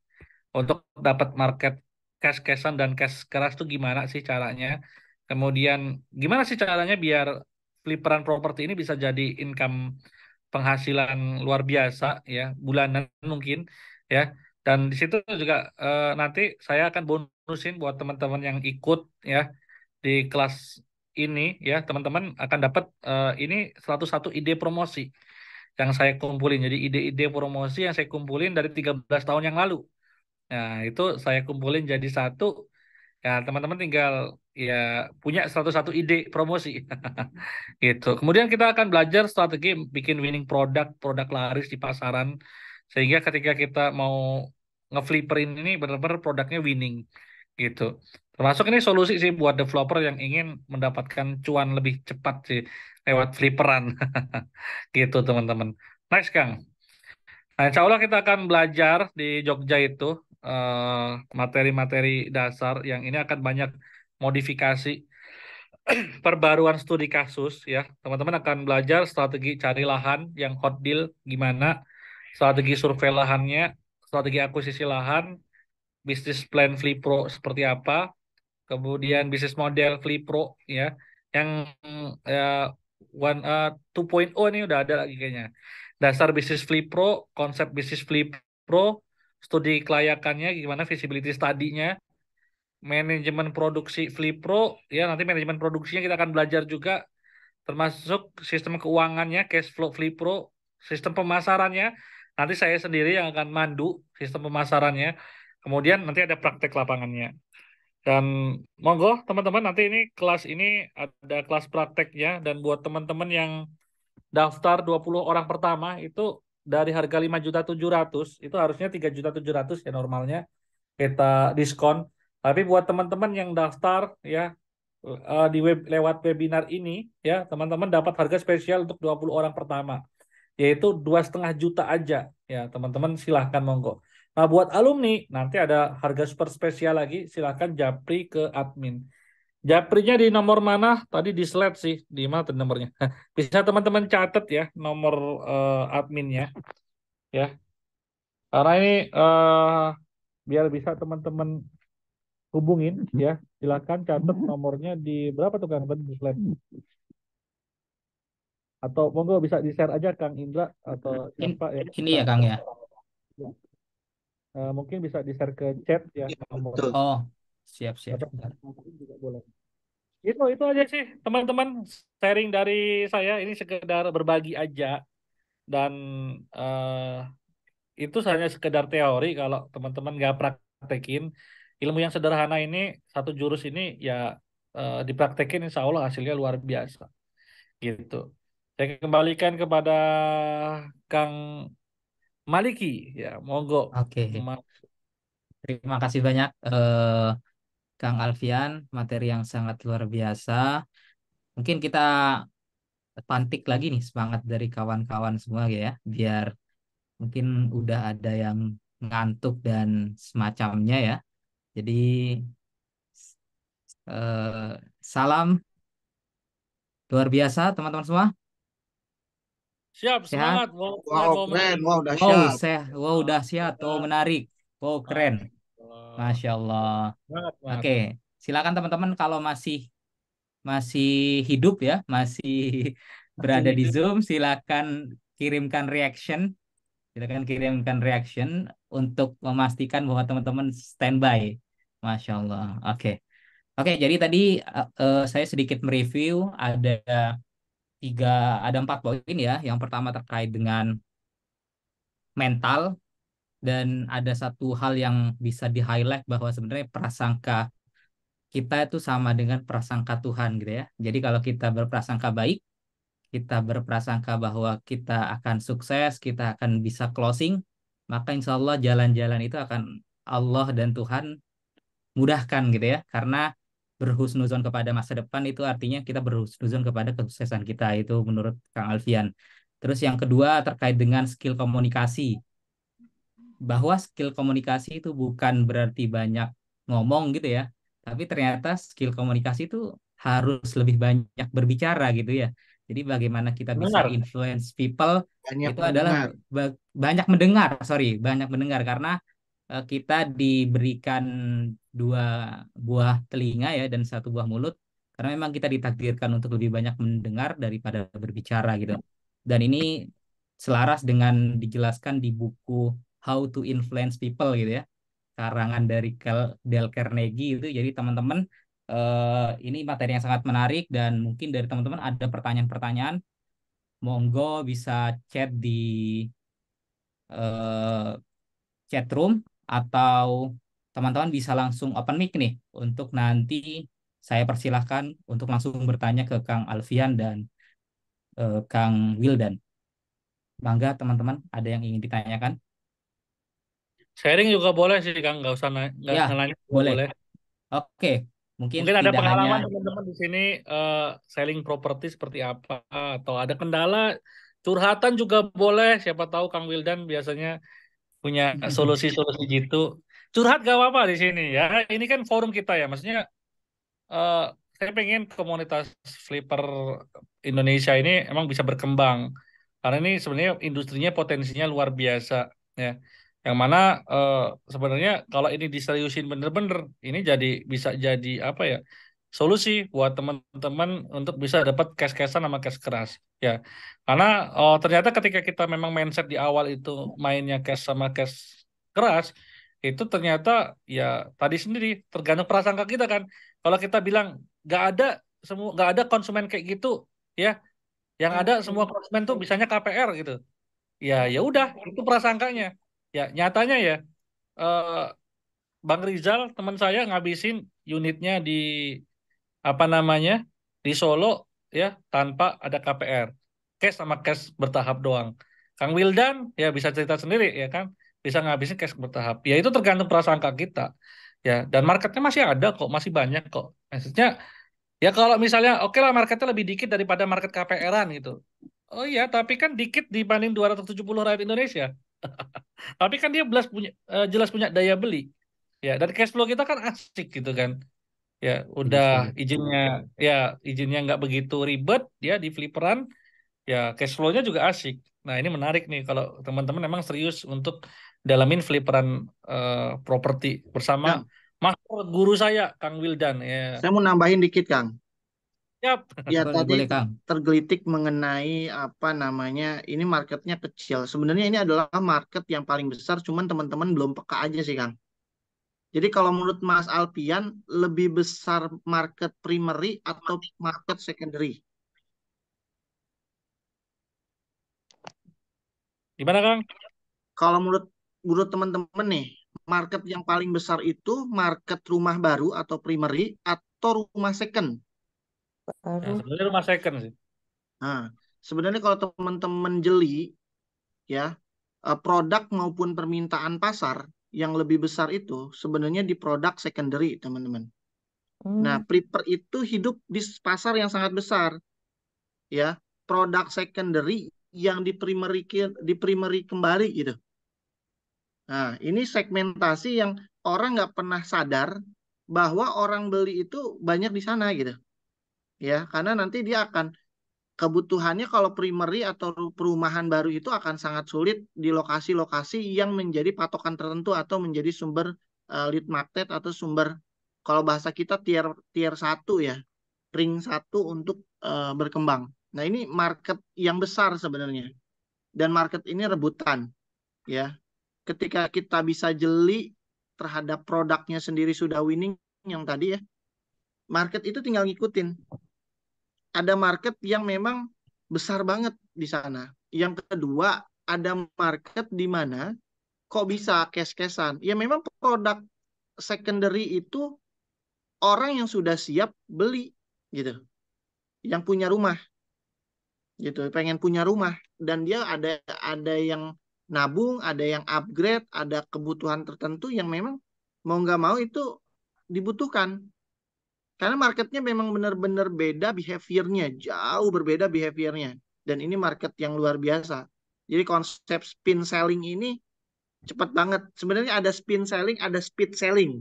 A: untuk dapat market cash-cashan dan cash keras itu gimana sih caranya. Kemudian gimana sih caranya biar flipperan properti ini bisa jadi income penghasilan luar biasa ya, bulanan mungkin ya. Dan di situ juga nanti saya akan bonusin buat teman-teman yang ikut ya di kelas ini ya, teman-teman akan dapat ini 101 ide promosi yang saya kumpulin. Jadi ide-ide promosi yang saya kumpulin dari 13 tahun yang lalu. Nah, itu saya kumpulin jadi satu. Ya, teman-teman tinggal ya punya 101 ide promosi. Gitu. Kemudian kita akan belajar strategi bikin winning produk, produk laris di pasaran. Sehingga ketika kita mau ngeflipperin ini benar-benar produknya winning. Gitu. Termasuk ini solusi sih buat developer yang ingin mendapatkan cuan lebih cepat sih lewat flipperan. Gitu, teman-teman. Next, Kang. Nah, insya Allah kita akan belajar di Jogja itu materi-materi dasar yang ini akan banyak modifikasi perbaruan studi kasus ya. Teman-teman akan belajar strategi cari lahan yang hot deal gimana, strategi survei lahannya, strategi akuisisi lahan, bisnis plan Flipro seperti apa, kemudian bisnis model Flipro ya. Yang ya, 2.0 ini udah ada lagi kayaknya. Dasar bisnis Flipro, konsep bisnis Flipro, studi kelayakannya gimana, visibility study-nya, manajemen produksi Flipro, ya nanti manajemen produksinya kita akan belajar juga, termasuk sistem keuangannya, cash flow Flipro, sistem pemasarannya, nanti saya sendiri yang akan mandu sistem pemasarannya, kemudian nanti ada praktek lapangannya. Dan monggo teman-teman nanti ini kelas ini ada kelas prakteknya dan buat teman-teman yang daftar 20 orang pertama itu dari harga 5.700.000 itu harusnya 3.700.000 ya normalnya kita diskon. Tapi buat teman-teman yang daftar ya di lewat webinar ini ya teman-teman dapat harga spesial untuk 20 orang pertama yaitu 2,5 juta aja ya teman-teman silahkan monggo. Nah buat alumni nanti ada harga super spesial lagi silahkan japri ke admin. Japrinya di nomor mana? Tadi di slide sih, di mana tuh nomornya? Bisa teman-teman catat ya nomor adminnya ya. Karena ini biar bisa teman-teman hubungin ya. Silakan catat nomornya di berapa tuh Kang tadi di slide? Atau monggo bisa di-share aja Kang Indra atau
C: In-
A: siapa ya.
C: ini ya Kang ya.
A: Mungkin bisa di-share ke chat ya nomor
B: Betul.
C: Oh, siap-siap.
A: atau juga boleh. Itu aja sih teman-teman sharing dari saya ini sekedar berbagi aja dan itu hanya sekedar teori kalau teman-teman nggak praktekin ilmu yang sederhana ini satu jurus ini ya dipraktekin insya Allah hasilnya luar biasa gitu. Saya kembalikan kepada Kang Maliki ya monggo.
C: Oke.
A: Ma-
C: Terima kasih banyak Kang Alfian, materi yang sangat luar biasa. Mungkin kita pantik lagi nih semangat dari kawan-kawan semua ya, biar mungkin udah ada yang ngantuk dan semacamnya ya. Jadi salam luar biasa teman-teman semua.
A: Siap
C: Sehat.
A: semangat wow keren
D: Wow,
A: wow
D: keren.
A: menarik.
D: Wow, dahsyat.
C: Wow, dahsyat. Oh, menarik. Oh, keren.
A: Masya
C: Masya Allah.
A: Semangat, semangat.
C: Oke, silakan teman-teman kalau masih masih hidup ya, masih berada di Zoom, silakan kirimkan reaction, silakan kirimkan reaction untuk memastikan bahwa teman-teman standby. Masya Allah. Oke, oke. Jadi tadi saya sedikit mereview tiga, ada 4 poin ya. Yang pertama terkait dengan mental dan ada satu hal yang bisa di-highlight bahwa sebenarnya prasangka kita itu sama dengan prasangka Tuhan gitu ya. Jadi kalau kita berprasangka baik, kita berprasangka bahwa kita akan sukses, kita akan bisa closing, maka insya Allah jalan-jalan itu akan Allah dan Tuhan mudahkan gitu ya. Karena berhusnuzon kepada masa depan itu artinya kita berhusnuzon kepada kesuksesan kita, itu menurut Kang Alfian. Terus yang kedua terkait dengan skill komunikasi, bahwa skill komunikasi itu bukan berarti banyak ngomong gitu ya, tapi ternyata skill komunikasi itu harus lebih banyak berbicara gitu ya. Jadi bagaimana kita bisa
A: Benar.
C: influence people
D: Banyak
C: itu adalah
D: mendengar.
C: banyak mendengar, sorry, banyak mendengar karena kita diberikan 2 buah telinga ya dan 1 buah mulut karena memang kita ditakdirkan untuk lebih banyak mendengar daripada berbicara gitu. Dan ini selaras dengan dijelaskan di buku How to Influence People gitu ya, karangan dari Dale Carnegie itu. Jadi teman-teman ini materi yang sangat menarik dan mungkin dari teman-teman ada pertanyaan-pertanyaan, monggo bisa chat di eh, chat room atau teman-teman bisa langsung open mic nih untuk nanti saya persilahkan untuk langsung bertanya ke Kang Alfian dan Kang Wildan. Bangga teman-teman, ada yang ingin ditanyakan?
A: Sharing juga boleh sih Kang nggak usah nggak
C: Ya,
A: nanya juga
C: boleh.
A: boleh.
C: Oke, mungkin
A: Mungkin ada
C: tidak hanya
A: pengalaman teman-teman di sini selling properti seperti apa atau ada kendala curhatan juga boleh. Siapa tahu Kang Wildan biasanya punya solusi-solusi gitu. Curhat gak apa-apa di sini ya. Ini kan forum kita ya. Maksudnya eh, saya pengen komunitas flipper Indonesia ini emang bisa berkembang. Karena ini sebenarnya industrinya potensinya luar biasa ya. Yang mana eh, sebenarnya kalau ini diseriusin bener-bener ini bisa jadi apa ya? Solusi buat teman-teman untuk bisa dapat cash-cashan sama cash keras ya. Karena ternyata ketika kita memang mindset di awal itu mainnya cash sama cash keras itu ternyata ya tadi sendiri tergantung prasangka kita kan. Kalau kita bilang nggak ada konsumen kayak gitu ya, yang ada semua konsumen tuh bisanya KPR gitu. Ya ya udah itu prasangkanya. Ya nyatanya ya eh, Bang Rizal, teman saya ngabisin unitnya di apa namanya di Solo ya tanpa ada KPR, cash sama cash bertahap doang. Kang Wildan ya bisa cerita sendiri ya kan, bisa ngabisin cash bertahap. Ya itu tergantung prasangka kita ya. Dan marketnya masih ada kok, masih banyak kok. Maksudnya ya kalau misalnya oke lah marketnya lebih dikit daripada market KPR-an gitu. Oh iya, tapi kan dikit dibanding 270 rakyat Indonesia. Tapi kan dia jelas punya daya beli. Ya, dan cash flow kita kan asik gitu kan. Ya, udah
C: Betul.
A: izinnya ya izinnya nggak begitu ribet ya di Flipperan, ya cash flow-nya juga asik. Nah, ini menarik nih kalau teman-teman emang serius untuk dalamin Flipperan properti bersama
E: Kang,
A: master guru saya Kang Wildan ya.
E: saya mau nambahin dikit, Kang.
A: Siap.
E: Ya,
C: Boleh,
E: tadi
C: boleh Kang.
E: tergelitik mengenai apa namanya, ini marketnya kecil. Sebenarnya ini adalah market yang paling besar, cuman teman-teman belum peka aja sih, Kang. Jadi kalau menurut Mas Alpian, lebih besar market primary atau market secondary?
A: Gimana Kang?
E: Kalau menurut teman-teman nih, market yang paling besar itu market rumah baru atau primary atau rumah second?
A: Ya, sebenarnya rumah second sih.
E: Nah, sebenarnya kalau teman-teman jeli ya, produk maupun permintaan pasar yang lebih besar itu sebenarnya di produk secondary, teman-teman. Nah, prepper itu hidup di pasar yang sangat besar ya. Produk secondary yang di primary kembali gitu. Nah, ini segmentasi yang orang nggak pernah sadar bahwa orang beli itu banyak di sana gitu. Ya, karena nanti dia akan kebutuhannya kalau primary atau perumahan baru itu akan sangat sulit di lokasi-lokasi yang menjadi patokan tertentu atau menjadi sumber lead magnet atau sumber, kalau bahasa kita tier tier 1 ya, ring 1 untuk berkembang. Nah, ini market yang besar sebenarnya. Dan market ini rebutan ya. Ketika kita bisa jeli terhadap produknya sendiri sudah winning yang tadi ya, market itu tinggal ngikutin. Ada market yang memang besar banget di sana. Yang kedua, ada market di mana kok bisa cash-cashan. Ya memang produk secondary itu orang yang sudah siap beli gitu. Yang punya rumah gitu, pengen punya rumah dan dia ada yang nabung, ada yang upgrade, ada kebutuhan tertentu yang memang mau nggak mau itu dibutuhkan. Karena marketnya memang benar-benar beda behaviornya, jauh berbeda behaviornya. Dan ini market yang luar biasa. Jadi konsep spin selling ini cepat banget. Sebenarnya ada spin selling, ada speed selling.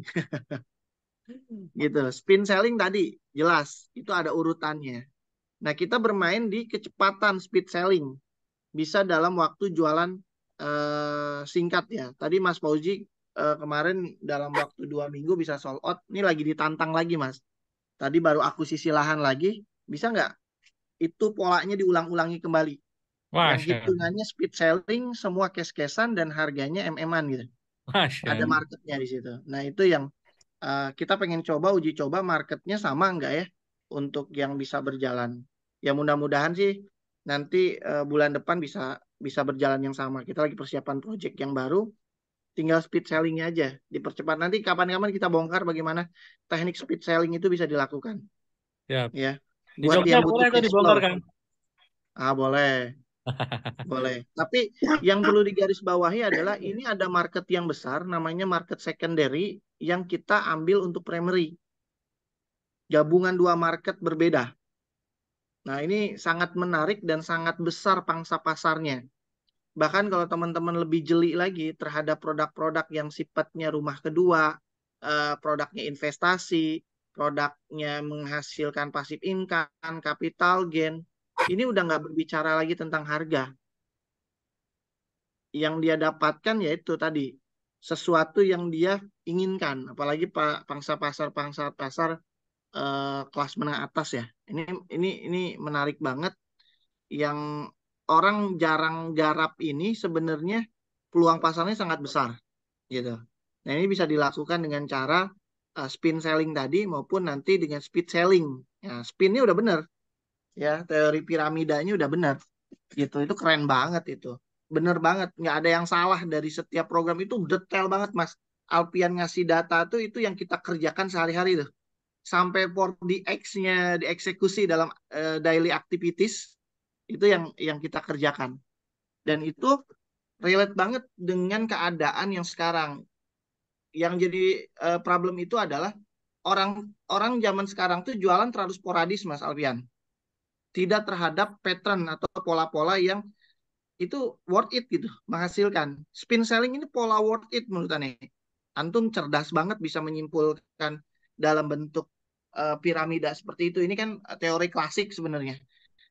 E: Gitu. Spin selling tadi jelas, itu ada urutannya. Nah, kita bermain di kecepatan speed selling. Bisa dalam waktu jualan singkat ya. Tadi Mas Fauzi kemarin dalam waktu 2 minggu bisa sold out. Ini lagi ditantang lagi Mas. Tadi baru akuisisi lahan lagi. Bisa nggak itu polanya diulang-ulangi kembali? Yang
A: Masya Allah.
E: hitungannya speed selling, semua cash-cashan dan harganya MM-an gitu.
A: Masya
E: Ada
A: Allah.
E: marketnya di situ. Nah, itu yang kita pengen coba, uji coba marketnya sama nggak ya untuk yang bisa berjalan. Ya mudah-mudahan sih nanti bulan depan bisa bisa berjalan yang sama. Kita lagi persiapan project yang baru, tinggal speed sellingnya aja dipercepat. Nanti kapan-kapan kita bongkar bagaimana teknik speed selling itu bisa dilakukan.
A: Siap.
E: Ya,
A: Di
E: buat
A: Jogja
E: yang
A: boleh
E: butuh
A: tuh
E: cash
A: dibongkar
E: flow.
A: kan?
E: Boleh, boleh. Tapi yang perlu digarisbawahi adalah ini ada market yang besar, namanya market secondary yang kita ambil untuk primary. Gabungan dua market berbeda. Nah, ini sangat menarik dan sangat besar pangsa pasarnya. Bahkan kalau teman-teman lebih jeli lagi terhadap produk-produk yang sifatnya rumah kedua, produknya investasi, produknya menghasilkan passive income, capital gain, ini udah nggak berbicara lagi tentang harga. Yang dia dapatkan yaitu tadi, sesuatu yang dia inginkan. Apalagi pangsa pasar kelas menengah atas ya. Ini menarik banget yang orang jarang garap ini sebenarnya peluang pasarnya sangat besar gitu. Nah, ini bisa dilakukan dengan cara spin selling tadi maupun nanti dengan speed selling. Ya, spinnya udah benar ya, teori piramidanya udah benar gitu. Itu keren banget itu. Bener banget, nggak ada yang salah dari setiap program itu detail banget Mas. Alpian ngasih data tuh itu yang kita kerjakan sehari-hari tuh. Sampai 4DX-nya dieksekusi dalam daily activities itu yang kita kerjakan. Dan itu relate banget dengan keadaan yang sekarang. Yang jadi problem itu adalah orang zaman sekarang tuh jualan terlalu sporadis, Mas Alfian. Tidak terhadap pattern atau pola-pola yang itu worth it gitu, menghasilkan. Spin selling ini pola worth it menurut Ane. Antum cerdas banget bisa menyimpulkan dalam bentuk piramida seperti itu. Ini kan teori klasik sebenarnya.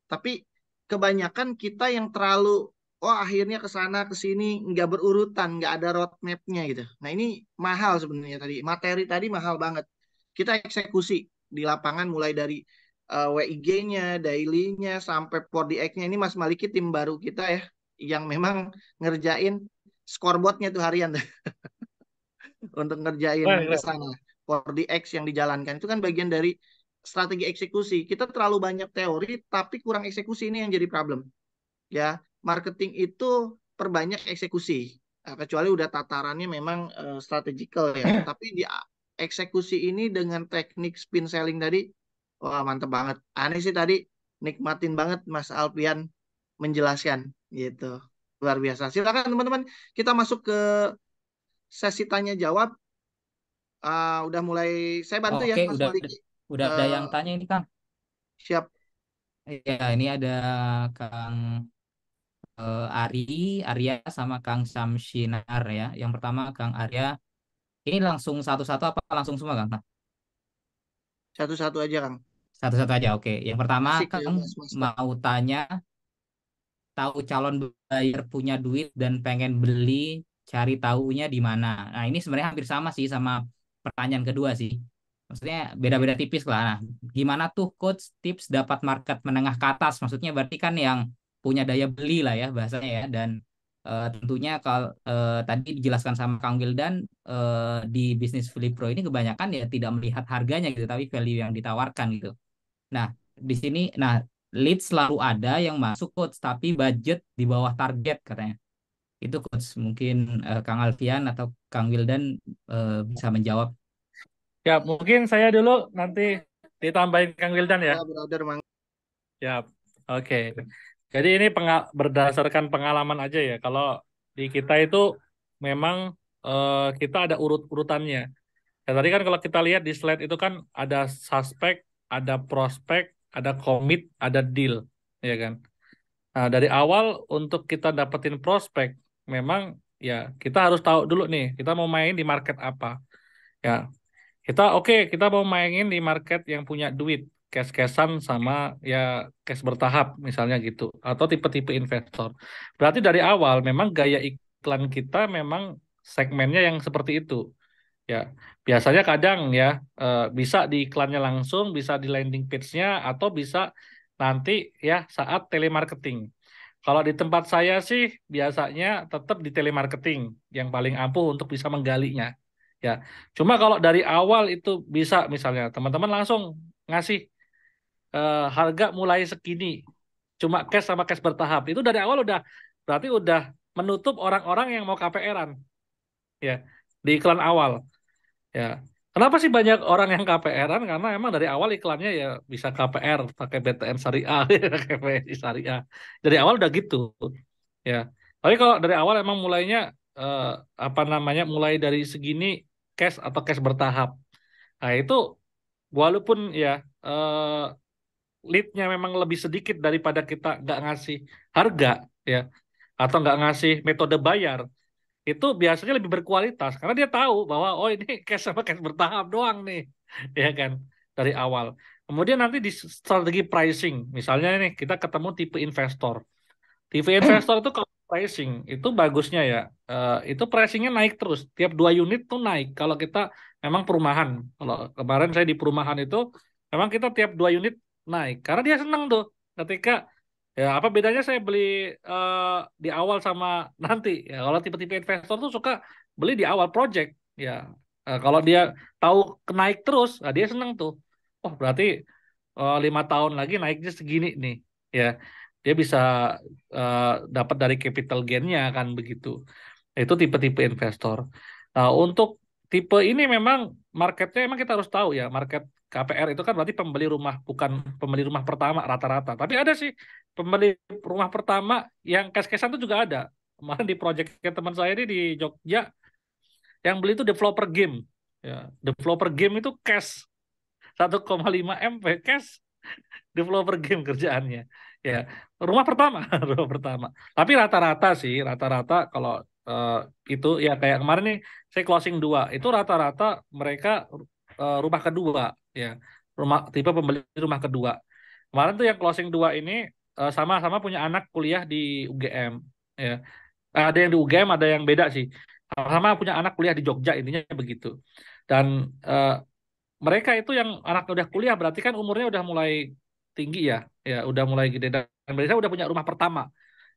E: Tapi kebanyakan kita yang terlalu akhirnya ke sana ke sini nggak berurutan, nggak ada roadmap-nya gitu. Nah, ini mahal sebenarnya tadi. Materi tadi mahal banget. Kita eksekusi di lapangan mulai dari WIG-nya, daily-nya sampai 4DX-nya. Ini Mas Maliki tim baru kita ya yang memang ngerjain scoreboard-nya tuh harian untuk ngerjain ke sana. 4DX yang dijalankan itu kan bagian dari strategi eksekusi. Kita terlalu banyak teori tapi kurang eksekusi, ini yang jadi problem. Ya, marketing itu perbanyak eksekusi. Kecuali udah tatarannya memang strategikal ya. Tapi di eksekusi ini dengan teknik spin selling tadi, wah mantep banget. Aneh sih tadi nikmatin banget Mas Alpian menjelaskan gitu. Luar biasa. Silakan teman-teman, kita masuk ke sesi tanya jawab. Udah mulai saya bantu ya
C: Oke,
E: Mas
C: udah
E: Maliki.
C: ada yang tanya ini Kang.
E: Siap.
C: Ya, ini ada Kang Arya sama Kang Samsinar ya. Yang pertama Kang Arya, ini langsung satu-satu apa langsung semua Kang? Nah,
E: Satu-satu aja Kang.
C: satu-satu aja. Oke. Yang pertama
E: Asik ya
C: Kang
E: Mas.
C: mau tanya, tahu calon buyer punya duit dan pengen beli, cari tahunya di mana. Nah, ini sebenarnya hampir sama sih sama pertanyaan kedua sih. Maksudnya beda-beda tipis lah. Nah, gimana tuh coach tips dapat market menengah ke atas? Maksudnya berarti kan yang punya daya beli lah ya bahasanya ya. Dan tentunya kalau tadi dijelaskan sama Kang Wildan, di bisnis Flip Pro ini kebanyakan ya tidak melihat harganya gitu, tapi value yang ditawarkan gitu. Nah, di sini, nah, lead selalu ada yang masuk coach, tapi budget di bawah target katanya. Itu coach, mungkin Kang Alfian atau Kang Wildan bisa menjawab.
A: Ya, mungkin saya dulu nanti ditambahin Kang Wildan ya.
E: Ya, brother, Mang.
A: Ya, oke. Jadi ini berdasarkan pengalaman aja ya. Kalau di kita itu memang kita ada urut-urutannya. Ya, tadi kan kalau kita lihat di slide itu kan ada suspek, ada prospek, ada commit, ada deal, ya kan. Nah, dari awal untuk kita dapetin prospek, memang ya kita harus tahu dulu nih, kita mau main di market apa. Ya, kita mau mainin di market yang punya duit, cash-cashan sama ya cash bertahap misalnya gitu, atau tipe-tipe investor. Berarti dari awal memang gaya iklan kita memang segmennya yang seperti itu. Ya, biasanya kadang ya bisa di iklannya langsung, bisa di landing page-nya, atau bisa nanti ya saat telemarketing. Kalau di tempat saya sih biasanya tetap di telemarketing yang paling ampuh untuk bisa menggalinya. Ya, cuma kalau dari awal itu bisa misalnya teman-teman langsung ngasih harga mulai segini, cuma cash sama cash bertahap. Itu dari awal udah berarti udah menutup orang-orang yang mau KPR-an ya di iklan awal. Ya. Kenapa sih banyak orang yang KPR-an? Karena emang dari awal iklannya ya bisa KPR pakai BTN Syariah, pakai BNI Syariah. Dari awal udah gitu. Ya. Tapi kalau dari awal emang mulainya eh, apa namanya? Mulai dari segini cash atau cash bertahap. Nah, itu walaupun ya lead-nya memang lebih sedikit daripada kita nggak ngasih harga ya atau nggak ngasih metode bayar, itu biasanya lebih berkualitas karena dia tahu bahwa oh ini cash sama cash bertahap doang nih ya kan dari awal. Kemudian nanti di strategi pricing misalnya nih kita ketemu tipe investor itu kalau pricing itu bagusnya ya itu pricingnya naik terus tiap 2 unit tuh naik kalau kita memang perumahan. Kalau kemarin saya di perumahan itu memang kita tiap 2 unit naik karena dia seneng tuh ketika ya apa bedanya saya beli eh, di awal sama nanti ya kalau tipe-tipe investor tuh suka beli di awal project ya. Kalau dia tahu kenaik terus dia seneng tuh, oh berarti 5 tahun lagi naiknya segini nih ya, dia bisa eh, dapat dari capital gain-nya kan begitu. Itu tipe-tipe investor. Nah, untuk tipe ini memang marketnya emang kita harus tahu ya, market KPR itu kan berarti pembeli rumah, bukan pembeli rumah pertama rata-rata. Tapi ada sih pembeli rumah pertama yang cash-cashan itu juga ada. Kemarin di project teman saya ini di Jogja, yang beli itu developer game. Ya, developer game itu cash 1,5 M cash, developer game kerjaannya. Ya, rumah pertama, rumah pertama. Tapi rata-rata sih, rata-rata kalau eh, itu ya kayak kemarin nih saya closing 2, itu rata-rata mereka rumah kedua, ya, rumah tipe pembeli rumah kedua. Kemarin tuh yang closing 2 ini sama-sama punya anak kuliah di UGM, ya. Ada yang di UGM, ada yang beda sih. Sama punya anak kuliah di Jogja, intinya begitu. Dan eh, mereka itu yang anaknya udah kuliah berarti kan umurnya udah mulai tinggi ya, ya udah mulai gede dan mereka udah punya rumah pertama.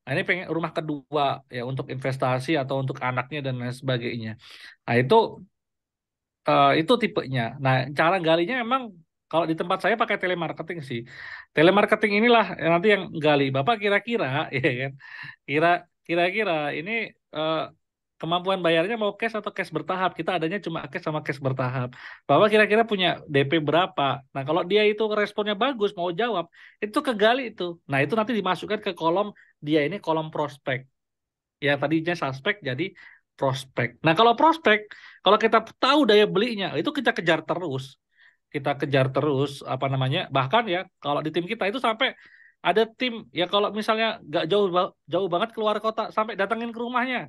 A: Nah, ini pengen rumah kedua ya untuk investasi atau untuk anaknya dan lain sebagainya. Nah, itu tipenya. Nah, cara galinya emang kalau di tempat saya pakai telemarketing sih. Telemarketing inilah yang nanti yang gali. Bapak kira-kira ya kan? Kira kira-kira ini eh, kemampuan bayarnya mau cash atau cash bertahap? Kita adanya cuma cash sama cash bertahap. Bapak kira-kira punya DP berapa? Nah, kalau dia itu responnya bagus, mau jawab, itu kegali itu. Nah, itu nanti dimasukkan ke kolom dia ini kolom prospek. Ya, tadinya suspek jadi prospek. Nah, kalau prospek, kalau kita tahu daya belinya, itu kita kejar terus. Kita kejar terus, apa namanya? Bahkan ya, kalau di tim kita itu sampai ada tim ya kalau misalnya nggak jauh jauh banget keluar kota sampai datangin ke rumahnya,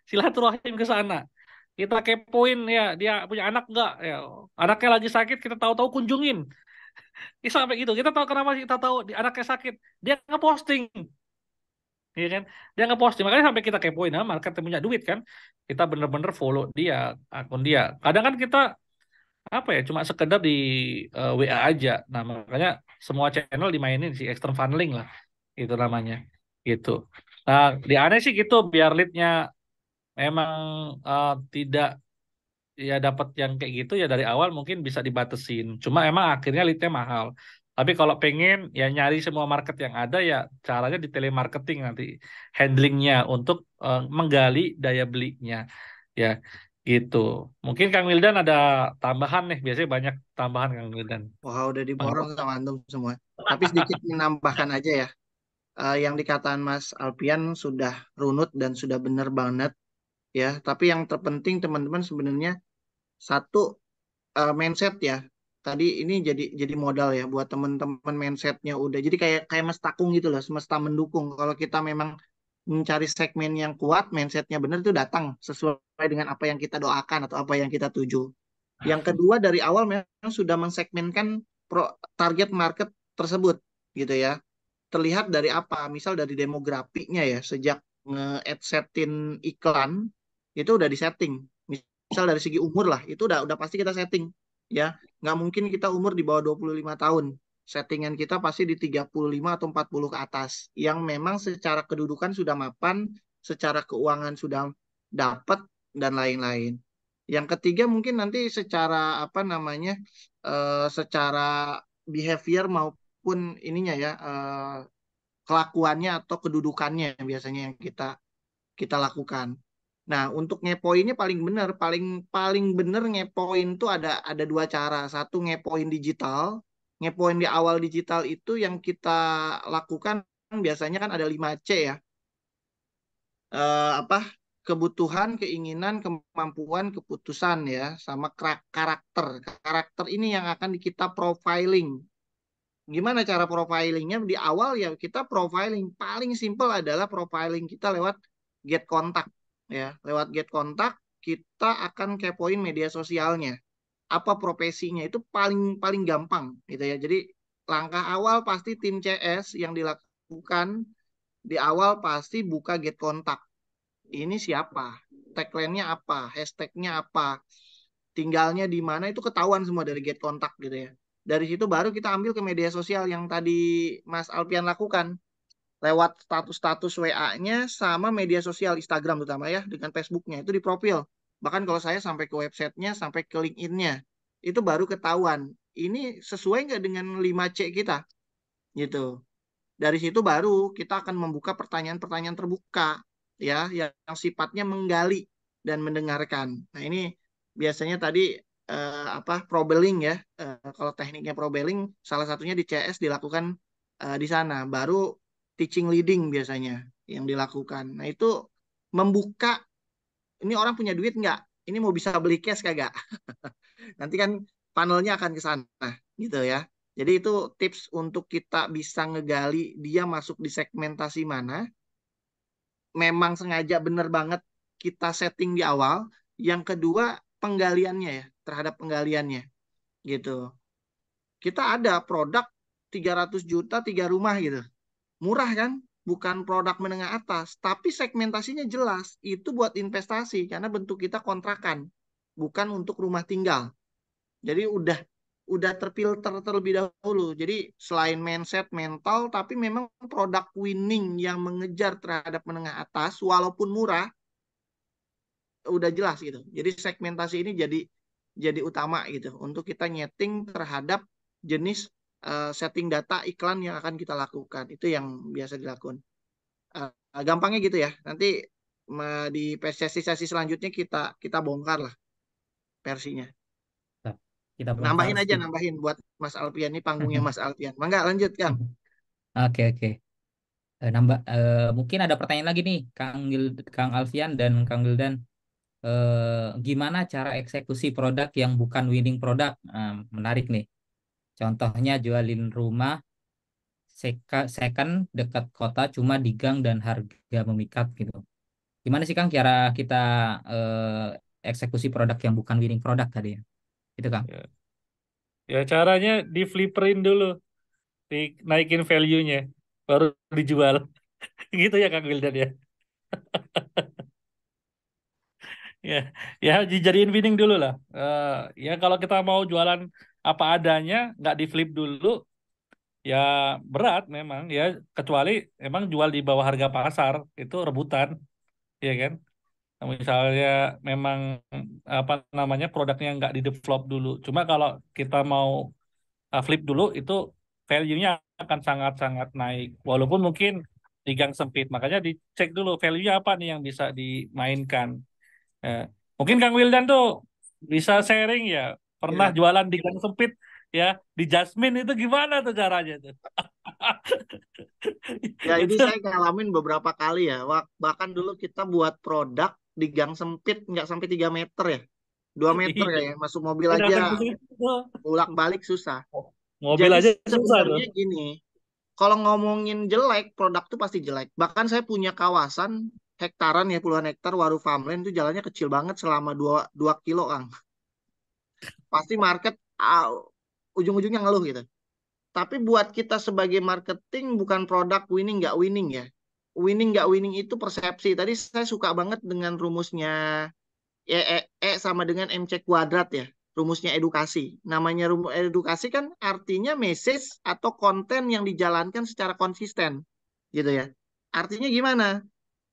A: silaturahim ke sana. Kita kepoin ya dia punya anak nggak ya, anaknya lagi sakit kita tahu-tahu kunjungin. Sampai gitu kita tahu kenapa sih kita tahu di anaknya sakit, dia ngeposting, ya kan, dia ngeposting makanya sampai kita kepoin. Nah, market yang punya duit kan, kita bener-bener follow dia, akun dia. Kadang kan kita apa ya cuma sekedar di WA aja. Nah, makanya semua channel dimainin sih, external funneling lah itu namanya gitu. Nah, di aneh sih gitu biar leadnya memang tidak ya dapat yang kayak gitu ya dari awal mungkin bisa dibatasin. Cuma emang akhirnya leadnya mahal. Tapi kalau pengen ya nyari semua market yang ada ya caranya di telemarketing nanti handlingnya untuk menggali daya belinya ya gitu. Mungkin Kang Wildan ada tambahan nih. Biasanya banyak tambahan Kang Wildan.
E: Wah, udah diborong sama antum semua. Tapi sedikit menambahkan aja ya. Yang dikatakan Mas Alpian sudah runut dan sudah benar banget ya. Tapi yang terpenting teman-teman sebenarnya satu, mindset ya. Tadi ini jadi modal ya buat teman-teman, mindsetnya udah. Jadi kayak kayak Mas Takung gitu loh, semesta mendukung. Kalau kita memang mencari segmen yang kuat, mindsetnya benar itu datang sesuai dengan apa yang kita doakan atau apa yang kita tuju. Yang kedua, dari awal memang sudah mensegmenkan target market tersebut gitu ya. Terlihat dari apa? Misal dari demografinya ya, sejak nge-adsetin iklan itu udah disetting. Misal dari segi umur lah, itu udah pasti kita setting ya. Nggak mungkin kita umur di bawah 25 tahun. Settingan kita pasti di 35 atau 40 ke atas. Yang memang secara kedudukan sudah mapan, secara keuangan sudah dapat, dan lain-lain. Yang ketiga mungkin nanti secara apa namanya, secara behavior maupun ininya ya, kelakuannya atau kedudukannya biasanya yang kita kita lakukan. Nah, untuk ngepoinnya paling benar, paling paling benar ngepoin tuh ada dua cara. Satu, ngepoin digital. Ngepoin di awal digital itu yang kita lakukan biasanya kan ada 5C ya. Apa? Kebutuhan, keinginan, kemampuan, keputusan ya, sama karakter. Karakter ini yang akan kita profiling. Gimana cara profilingnya? Di awal ya kita profiling. Paling simple adalah profiling kita lewat get kontak ya. Lewat get kontak kita akan kepoin media sosialnya. Apa profesinya itu paling paling gampang gitu ya. Jadi langkah awal pasti tim CS yang dilakukan di awal pasti buka get kontak. Ini siapa? Tagline-nya apa? Hashtag-nya apa? Tinggalnya di mana itu ketahuan semua dari get kontak gitu ya. Dari situ baru kita ambil ke media sosial yang tadi Mas Alpian lakukan. Lewat status-status WA-nya sama media sosial Instagram terutama ya, dengan Facebook-nya itu di profil. Bahkan kalau saya sampai ke website-nya, sampai ke LinkedIn-nya, itu baru ketahuan. Ini sesuai nggak dengan 5C kita? Gitu. Dari situ baru kita akan membuka pertanyaan-pertanyaan terbuka ya, yang sifatnya menggali dan mendengarkan. Nah, ini biasanya tadi probeling ya. Kalau tekniknya probeling salah satunya di CS dilakukan di sana. Baru teaching leading biasanya yang dilakukan. Nah, itu membuka ini orang punya duit nggak? Ini mau bisa beli cash kagak? Nanti kan panelnya akan ke sana gitu ya. Jadi itu tips untuk kita bisa ngegali dia masuk di segmentasi mana. Memang sengaja bener banget kita setting di awal. Yang kedua penggaliannya ya, terhadap penggaliannya gitu. Kita ada produk 300 juta 3 rumah gitu. Murah kan? Bukan produk menengah atas, tapi segmentasinya jelas. Itu buat investasi karena bentuk kita kontrakan, bukan untuk rumah tinggal. Jadi udah terfilter terlebih dahulu. Jadi selain mindset mental, tapi memang produk winning yang mengejar terhadap menengah atas, walaupun murah, udah jelas gitu. Jadi segmentasi ini jadi utama gitu untuk kita nyeting terhadap jenis setting data iklan yang akan kita lakukan. Itu yang biasa dilakukan. Gampangnya gitu ya. Nanti di sesi-sesi selanjutnya kita bongkar lah versinya.
C: Kita bongkar
E: Nambahin buat Mas Alfian, ini panggungnya Mas Alfian. Mangga lanjut Kang.
C: Oke. Mungkin ada pertanyaan lagi nih, Kang Alfian dan Kang Wildan. Gimana cara eksekusi produk yang bukan winning product? Menarik nih. Contohnya jualin rumah second dekat kota cuma di gang dan harga memikat gitu. Gimana sih Kang cara kita eksekusi produk yang bukan winning product tadi ya? Itu Kang.
A: Ya caranya di fliperin dulu, dinaikin value-nya, baru dijual. Gitu ya Kang Wildan ya. Ya, ya dijadiin winning dulu lah. Ya kalau kita mau jualan apa adanya, nggak di flip dulu, ya berat memang ya. Kecuali emang jual di bawah harga pasar, itu rebutan, ya kan? Nah, misalnya memang apa namanya produknya nggak di develop dulu. Cuma kalau kita mau flip dulu, itu value-nya akan sangat-sangat naik. Walaupun mungkin di gang sempit, makanya dicek dulu value-nya apa nih yang bisa dimainkan. Ya. Mungkin Kang Wildan tuh bisa sharing ya, pernah
E: Ya,
A: jualan di gang sempit ya, di Jasmine itu gimana tuh caranya tuh?
E: ya ini
A: Itu
E: saya ngalamin beberapa kali ya. Bahkan dulu kita buat produk di gang sempit nggak sampai 3 meter ya. 2 meter
A: iya,
E: ya. Masuk mobil
A: saya
E: aja
A: datang ke situ.
E: bolak-balik susah.
A: Mobil
E: Jadi
A: aja susah tuh.
E: sebenarnya gini, kalau ngomongin jelek, produk tuh pasti jelek. Bahkan saya punya kawasan hektaran ya, puluhan hektar Waru Farmland itu jalannya kecil banget selama 2 kilo, Kang. Pasti market ujung-ujungnya ngeluh gitu. Tapi buat kita sebagai marketing bukan produk winning nggak winning ya. Winning nggak winning itu persepsi. Tadi saya suka banget dengan rumusnya sama dengan MC kuadrat ya. Rumusnya edukasi. Namanya rumus edukasi kan artinya message atau konten yang dijalankan secara konsisten. Gitu ya. Artinya gimana?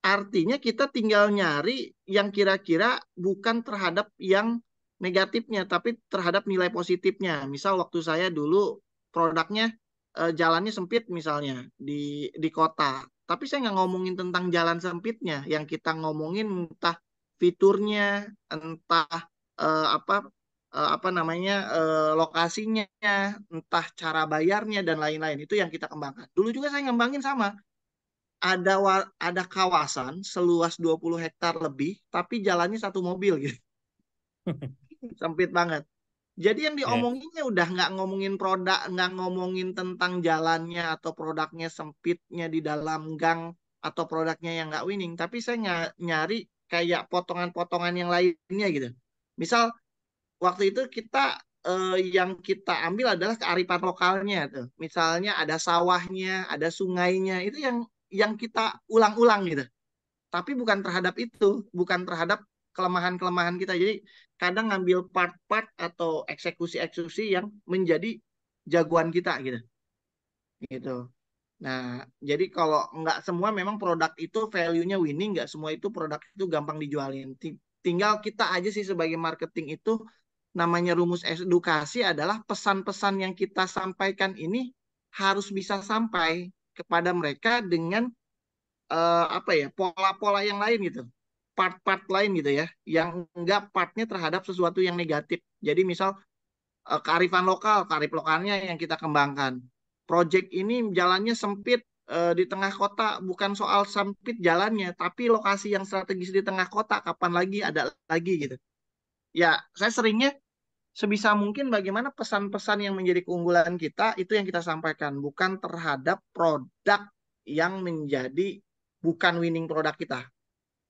E: Artinya kita tinggal nyari yang kira-kira bukan terhadap yang negatifnya, tapi terhadap nilai positifnya. Misal waktu saya dulu produknya jalannya sempit misalnya di kota. Tapi saya nggak ngomongin tentang jalan sempitnya. Yang kita ngomongin entah fiturnya, entah apa apa namanya lokasinya, entah cara bayarnya dan lain-lain. Itu yang kita kembangkan. Dulu juga saya ngembangin sama ada kawasan seluas 20 hektar lebih, tapi jalannya satu mobil gitu. Sempit banget. Jadi yang
A: Ya.
E: diomonginnya udah nggak ngomongin produk, nggak ngomongin tentang jalannya atau produknya sempitnya di dalam gang atau produknya yang nggak winning, tapi saya nyari kayak potongan-potongan yang lainnya gitu. Misal waktu itu yang kita ambil adalah kearifan lokalnya tuh. Misalnya ada sawahnya, ada sungainya, itu yang kita ulang-ulang gitu. Tapi bukan terhadap itu, bukan terhadap kelemahan-kelemahan kita. Jadi kadang ngambil part-part atau eksekusi-eksekusi yang menjadi jagoan kita gitu. Gitu. Nah, jadi kalau nggak semua memang produk itu value-nya winning, nggak semua itu produk itu gampang dijualin. Tinggal kita aja sih sebagai marketing itu namanya rumus edukasi adalah pesan-pesan yang kita sampaikan ini harus bisa sampai kepada mereka dengan apa ya pola-pola yang lain gitu. part-part lain gitu ya, yang enggak partnya terhadap sesuatu yang negatif. Jadi misal kearifan lokal, kearif lokalnya yang kita kembangkan. Project ini jalannya sempit di tengah kota, bukan soal sempit jalannya, tapi lokasi yang strategis di tengah kota, kapan lagi ada lagi gitu. Ya, saya seringnya sebisa mungkin bagaimana pesan-pesan yang menjadi keunggulan kita itu yang kita sampaikan, bukan terhadap produk yang menjadi bukan winning produk kita.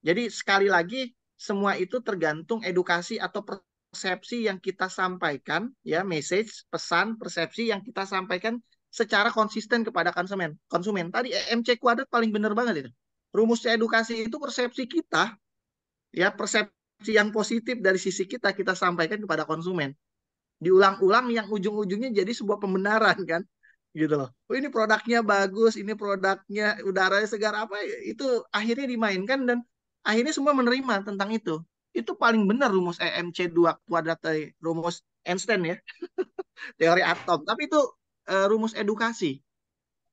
E: Jadi sekali lagi semua itu tergantung edukasi atau persepsi yang kita sampaikan, ya, message, pesan, persepsi yang kita sampaikan secara konsisten kepada konsumen. Konsumen tadi EMC kuadrat paling benar banget itu. Rumusnya edukasi itu persepsi kita, ya, persepsi yang positif dari sisi kita sampaikan kepada konsumen. Diulang-ulang yang ujung-ujungnya jadi sebuah pembenaran kan, gitu loh. Oh, ini produknya bagus, ini produknya udaranya segar apa, itu akhirnya dimainkan dan akhirnya semua menerima tentang itu. Itu paling benar rumus EMC 2 kuadrat dari rumus Einstein ya, teori atom. Tapi itu rumus edukasi.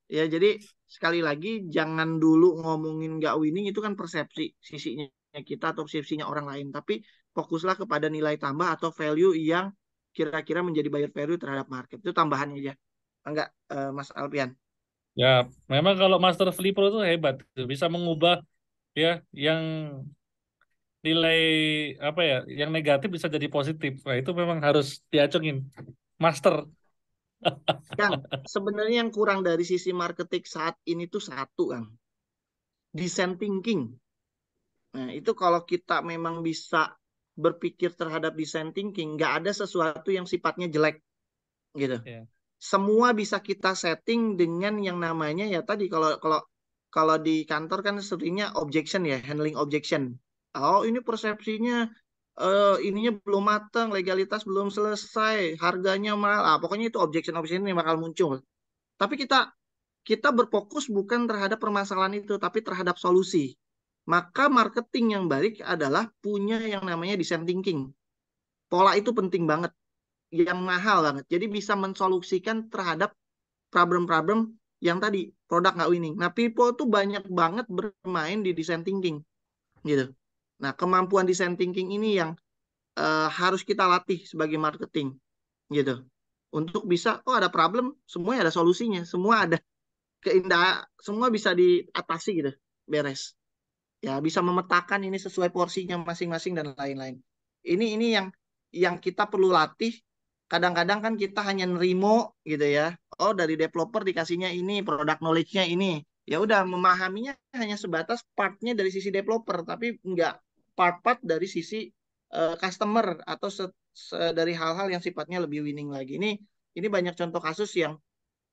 E: Ya, jadi sekali lagi jangan dulu ngomongin nggak winning, itu kan persepsi sisinya kita atau persepsinya orang lain. Tapi fokuslah kepada nilai tambah atau value yang kira-kira menjadi buyer value terhadap market. Itu tambahannya aja. Enggak, Mas Alpian?
A: Ya, memang kalau Master Flipro itu hebat, bisa mengubah ya yang nilai apa ya, yang negatif bisa jadi positif. Nah, itu memang harus diacungin. Master.
E: Kang, sebenarnya yang kurang dari sisi marketing saat ini tuh satu, Kang. Design thinking. Nah, itu kalau kita memang bisa berpikir terhadap design thinking, nggak ada sesuatu yang sifatnya jelek, gitu.
A: Ya.
E: Semua bisa kita setting dengan yang namanya ya tadi, kalau kalau kalau di kantor kan seringnya objection ya, handling objection. Oh, ini persepsinya ininya belum matang, legalitas belum selesai, harganya mahal. Ah, pokoknya itu objection ini bakal muncul. Tapi kita berfokus bukan terhadap permasalahan itu, tapi terhadap solusi. Maka marketing yang baik adalah punya yang namanya design thinking. Pola itu penting banget, yang mahal banget. Jadi bisa mensolusikan terhadap problem-problem yang tadi produk nggak winning. Nah, people tuh banyak banget bermain di design thinking, gitu. Nah, kemampuan design thinking ini yang harus kita latih sebagai marketing, gitu. Untuk bisa, oh ada problem, semuanya ada solusinya, semua ada keindahan, semua bisa diatasi gitu, beres. Ya, bisa memetakan ini sesuai porsinya masing-masing dan lain-lain. Ini yang kita perlu latih. Kadang-kadang kan kita hanya nerimo gitu ya. Oh, dari developer dikasihnya ini, product knowledge-nya ini. Ya udah, memahaminya hanya sebatas partnya dari sisi developer, tapi enggak part-part dari sisi customer atau dari hal-hal yang sifatnya lebih winning lagi. Ini banyak contoh kasus yang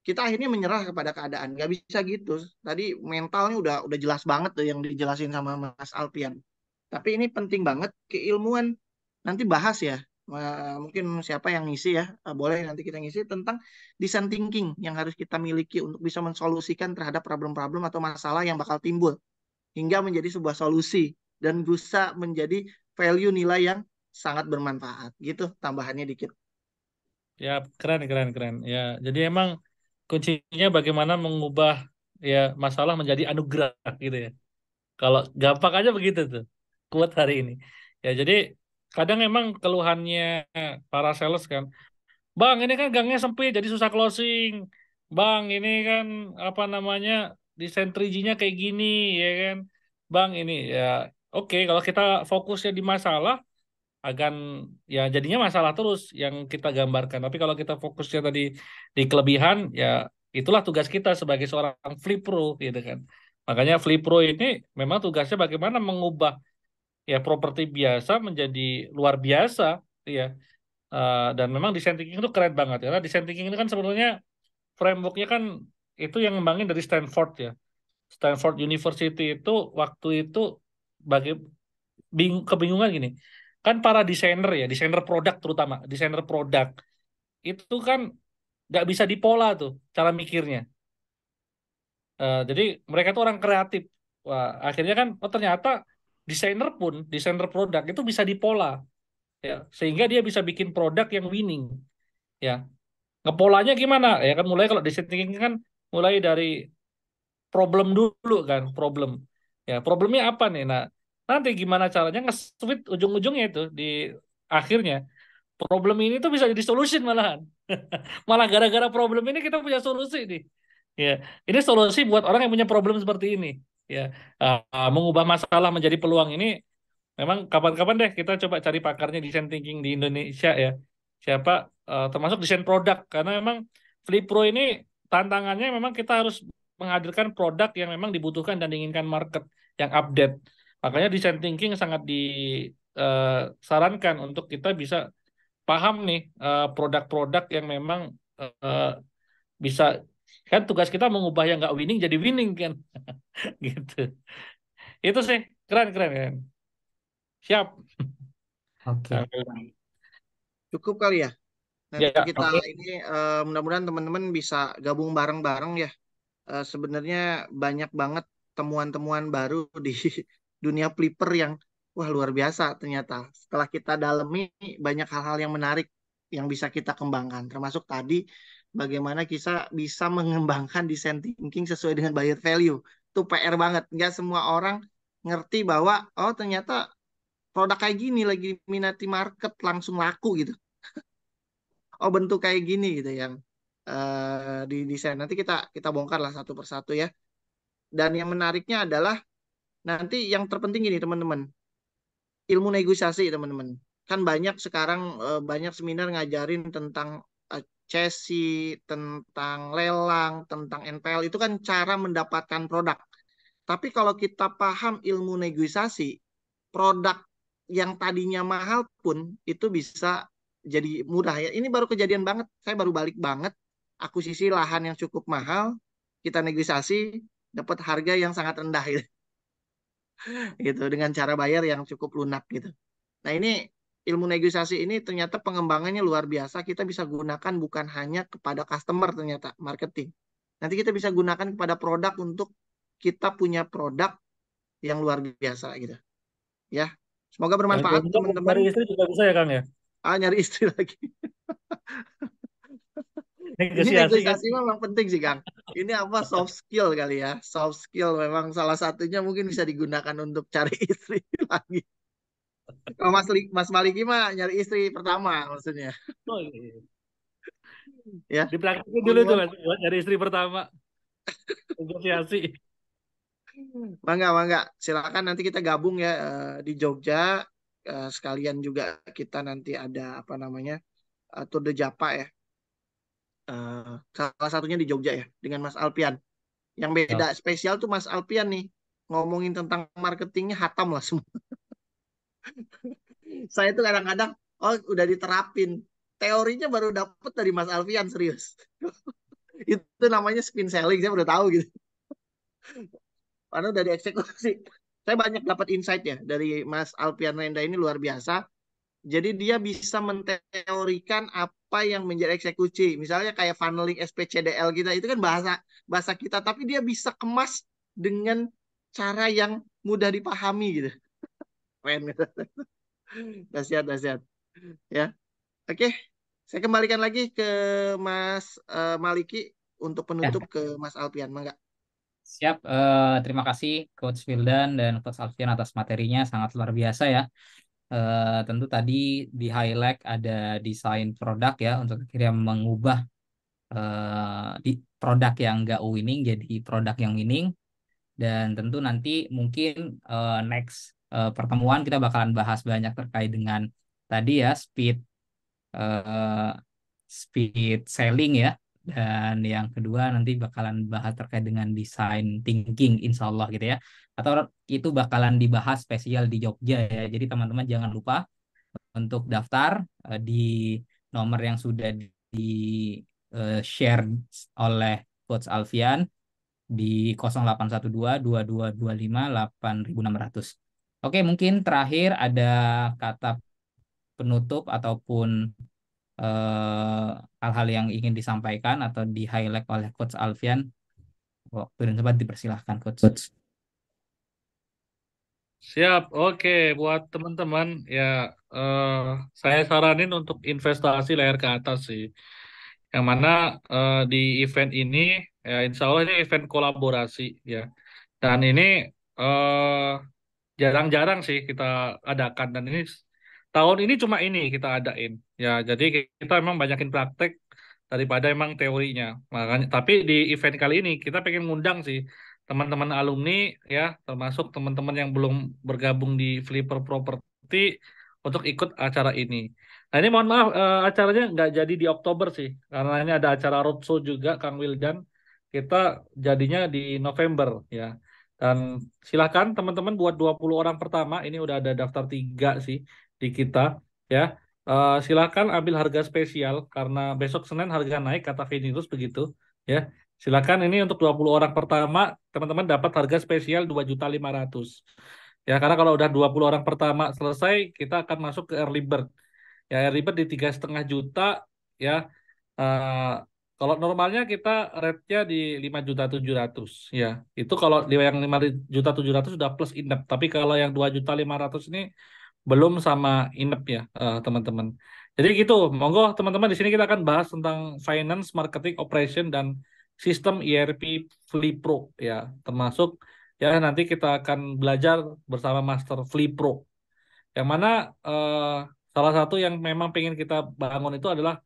E: kita akhirnya menyerah kepada keadaan. Nggak bisa gitu. Tadi mentalnya udah jelas banget tuh yang dijelasin sama Mas Alpian. Tapi ini penting banget keilmuan. Nanti bahas ya. Mungkin siapa yang ngisi ya, boleh nanti kita ngisi tentang design thinking yang harus kita miliki untuk bisa mensolusikan terhadap problem-problem atau masalah yang bakal timbul hingga menjadi sebuah solusi dan bisa menjadi value nilai yang sangat bermanfaat. Gitu tambahannya dikit.
A: Ya, keren, keren, keren. Ya, jadi emang kuncinya bagaimana mengubah ya masalah menjadi anugerah gitu ya. Kalau gampang aja begitu tuh. Kuat hari ini. Ya, jadi kadang emang keluhannya para sales kan, Bang, ini kan gangnya sempit jadi susah closing. Bang, ini kan apa namanya desain 3G-nya kayak gini ya kan. Bang, ini ya oke kalau kita fokusnya di masalah akan ya jadinya masalah terus yang kita gambarkan. Tapi kalau kita fokusnya tadi di kelebihan, ya itulah tugas kita sebagai seorang flip pro gitu kan. Makanya flip pro ini memang tugasnya bagaimana mengubah ya properti biasa menjadi luar biasa, ya. Dan memang design thinking itu keren banget ya. Karena design thinking ini kan sebenarnya frameworknya kan itu yang ngembangin dari Stanford ya. Stanford University itu waktu itu bagi kebingungan gini. Kan para desainer ya, desainer produk terutama, desainer produk itu kan nggak bisa dipola tuh cara mikirnya. Jadi mereka tuh orang kreatif. Wah, akhirnya kan oh ternyata desainer pun, desainer produk itu bisa dipola ya, sehingga dia bisa bikin produk yang winning ya. Ngepolanya gimana? Ya kan mulai kalau design thinking kan mulai dari problem dulu kan, problem. Ya, problemnya apa nih? Nah, Nanti gimana caranya nge-switch ujung-ujungnya itu di akhirnya. Problem ini tuh bisa jadi solution malahan. Malah gara-gara problem ini kita punya solusi nih. Ya, ini solusi buat orang yang punya problem seperti ini. Ya, mengubah masalah menjadi peluang ini memang kapan-kapan deh kita coba cari pakarnya design thinking di Indonesia ya. Siapa termasuk desain produk karena memang Flipro ini tantangannya memang kita harus menghadirkan produk yang memang dibutuhkan dan diinginkan market yang update. Makanya design thinking sangat disarankan untuk kita bisa paham nih produk-produk yang memang eh, bisa kan tugas kita mengubah yang nggak winning jadi winning kan gitu. Itu sih keren keren kan. Siap.
C: Oke.
E: Cukup kali ya.
A: Ya,
E: Nanti kita
A: oke.
E: ini mudah-mudahan teman-teman bisa gabung bareng-bareng ya. Sebenarnya banyak banget temuan-temuan baru di dunia flipper yang wah luar biasa ternyata. Setelah kita dalami banyak hal-hal yang menarik yang bisa kita kembangkan. Termasuk tadi bagaimana kita bisa mengembangkan design thinking sesuai dengan buyer value. Itu PR banget. Nggak semua orang ngerti bahwa oh ternyata produk kayak gini lagi minati market langsung laku gitu. Oh bentuk kayak gini gitu yang di desain. Nanti kita bongkar lah satu persatu ya. Dan yang menariknya adalah nanti yang terpenting ini teman-teman, ilmu negosiasi teman-teman. Kan banyak sekarang banyak seminar ngajarin tentang chassis, tentang lelang, tentang NPL itu kan cara mendapatkan produk. Tapi kalau kita paham ilmu negosiasi, produk yang tadinya mahal pun itu bisa jadi murah ya. Ini baru kejadian banget. Saya baru balik banget. Akuisisi lahan yang cukup mahal, kita negosiasi dapat harga yang sangat rendah gitu, gitu dengan cara bayar yang cukup lunak gitu. Nah ini ilmu negosiasi ini ternyata pengembangannya luar biasa. Kita bisa gunakan bukan hanya kepada customer ternyata marketing. Nanti kita bisa gunakan kepada produk untuk kita punya produk yang luar biasa gitu. Ya, semoga bermanfaat
A: Jangan-jangan
E: teman-teman.
A: dari istri juga bisa ya Kang ya.
E: Nyari istri lagi. Ini
A: Negosiasi kan.
E: negosiasi memang penting sih, Kang. Ini apa soft skill kali ya. Soft skill memang salah satunya mungkin bisa digunakan untuk cari istri lagi. Kalau Mas Maliki mah nyari istri pertama maksudnya.
A: Oh, iya.
E: Ya.
A: Dipraktikin dulu tuh Mas, buat nyari istri pertama. Negosiasi.
E: Mangga, mangga. Silakan nanti kita gabung ya di Jogja. Sekalian juga kita nanti ada apa namanya Tour de Japa ya. Salah satunya di Jogja ya dengan Mas Alpian. Yang beda
A: Ya.
E: spesial tuh Mas Alpian nih ngomongin tentang marketingnya hatam lah semua. Saya tuh kadang-kadang oh udah diterapin. Teorinya baru dapet dari Mas Alpian serius. Itu namanya spin selling saya udah tahu gitu. Karena udah dieksekusi. Saya banyak dapat insight ya dari Mas Alpian Renda ini luar biasa. Jadi dia bisa menteorikan apa yang menjadi eksekusi. Misalnya kayak funneling SPCDL kita itu kan bahasa bahasa kita, tapi dia bisa kemas dengan cara yang mudah dipahami gitu. Keren gitu. Dahsyat, dahsyat. Ya. Oke. Saya kembalikan lagi ke Mas Maliki untuk
C: Ya,
E: penutup ke Mas Alpian. Mangga.
C: siap. Terima kasih Coach Wildan dan Coach Alfian atas materinya sangat luar biasa ya. Tentu tadi di highlight ada desain produk ya untuk akhirnya mengubah di produk yang nggak winning jadi produk yang winning. Dan tentu nanti mungkin next pertemuan kita bakalan bahas banyak terkait dengan tadi ya eh, speed selling ya. Dan yang kedua nanti bakalan bahas terkait dengan design thinking insya Allah gitu ya. Atau itu bakalan dibahas spesial di Jogja ya. Jadi teman-teman jangan lupa untuk daftar di nomor yang sudah di share oleh Coach Alfian di 0812 2225 8600. Oke, mungkin terakhir ada kata penutup ataupun eh, hal-hal yang ingin disampaikan atau di-highlight oleh Coach Alfian. Waktu dan tempat dipersilahkan, Coach.
A: Siap, oke. Buat teman-teman ya, eh, saya saranin untuk investasi layar ke atas sih. Yang mana di event ini, ya insya Allah ini event kolaborasi ya. Dan ini eh, jarang-jarang sih kita adakan, dan ini tahun ini cuma ini kita adain. Ya, jadi kita emang banyakin praktek daripada emang teorinya. Makanya, tapi di event kali ini kita pengen ngundang sih teman-teman alumni, ya, termasuk teman-teman yang belum bergabung di Flipper Property untuk ikut acara ini. Nah, ini mohon maaf, acaranya nggak jadi di Oktober sih, karena ini ada acara roadshow juga, Kang Wildan. Kita jadinya di November, ya. Dan silakan teman-teman buat 20 orang pertama, ini udah ada daftar 3 sih di kita, ya. Silakan ambil harga spesial karena besok Senin harga naik kata Venirus begitu, ya. Silakan, ini untuk 20 orang pertama teman-teman dapat harga spesial 2.500.000. Ya, karena kalau udah 20 orang pertama selesai, kita akan masuk ke early bird. Ya, early bird di 3,5 juta, ya. Eh, Kalau normalnya kita rate-nya di 5.700.000, ya. Itu kalau di yang 5.700.000 sudah plus inap. Tapi kalau yang 2.500.000 ini belum sama inap ya, teman-teman. Jadi gitu, monggo teman-teman, di sini kita akan bahas tentang finance, marketing, operation, dan sistem ERP Flipro, ya. Termasuk, ya, nanti kita akan belajar bersama Master Flipro. Yang mana eh, salah satu yang memang pengen kita bangun itu adalah,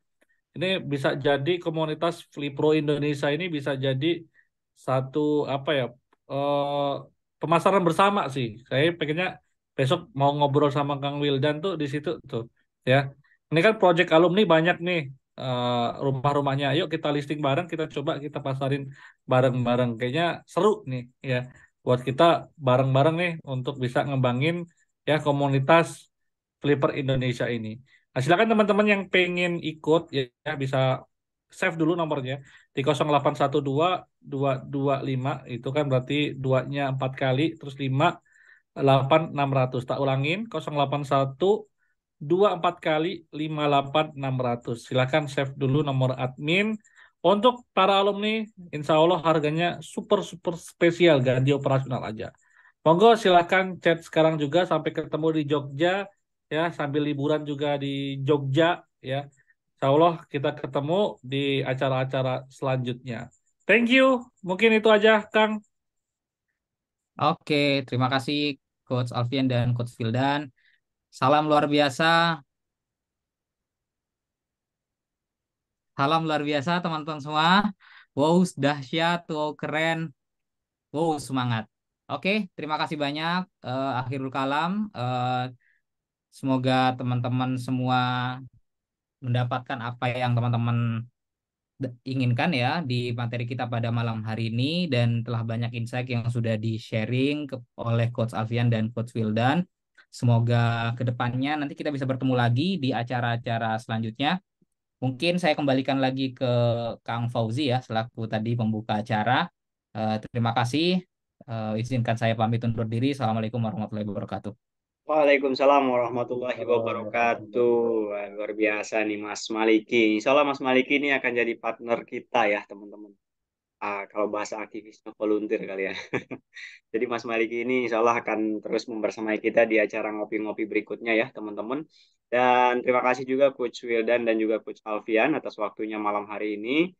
A: ini bisa jadi komunitas Flipro Indonesia ini bisa jadi satu apa ya, eh, pemasaran bersama sih. Saya pengennya besok mau ngobrol sama Kang Wildan tuh di situ tuh, ya. Ini kan project alumni banyak nih, rumah-rumahnya. Yuk kita listing bareng, kita coba kita pasarin bareng-bareng. Kayaknya seru nih, ya. Buat kita bareng-bareng nih untuk bisa ngembangin, ya, komunitas Flipper Indonesia ini. Nah, silakan teman-teman yang pengen ikut, ya, ya, bisa save dulu nomornya di 0812 225, itu kan berarti duanya 4 kali terus 5 8600. Tak ulangin, 0812 4 kali 58600. Silakan save dulu nomor admin. Untuk para alumni, insya Allah harganya super super spesial, ganti operasional aja. Monggo silakan chat sekarang juga, sampai ketemu di Jogja, ya, sambil liburan juga di Jogja, ya. Insya Allah kita ketemu di acara-acara selanjutnya. Thank you. Mungkin itu aja, Kang.
C: Oke, terima kasih Coach Alfian dan Coach Vildan. Salam luar biasa. Salam luar biasa teman-teman semua. Wow, dahsyat, wow, keren, wow, semangat. Oke, terima kasih banyak. Akhirul kalam. Semoga teman-teman semua mendapatkan apa yang teman-teman inginkan ya di materi kita pada malam hari ini, dan telah banyak insight yang sudah di-sharing oleh Coach Alfian dan Coach Wildan. Semoga kedepannya nanti kita bisa bertemu lagi di acara-acara selanjutnya. Mungkin saya kembalikan lagi ke Kang Fauzi ya selaku tadi pembuka acara. Terima kasih. Izinkan saya pamit undur diri. Assalamualaikum warahmatullahi wabarakatuh.
B: Waalaikumsalam warahmatullahi wabarakatuh. Wah, luar biasa nih Mas Maliki. Insya Allah Mas Maliki ini akan jadi partner kita ya teman-teman. Kalau bahasa aktivisme volunteer kali ya. Jadi Mas Maliki ini insya Allah akan terus membersamai kita di acara ngopi-ngopi berikutnya ya teman-teman. Dan terima kasih juga Coach Wildan dan juga Coach Alfian atas waktunya malam hari ini.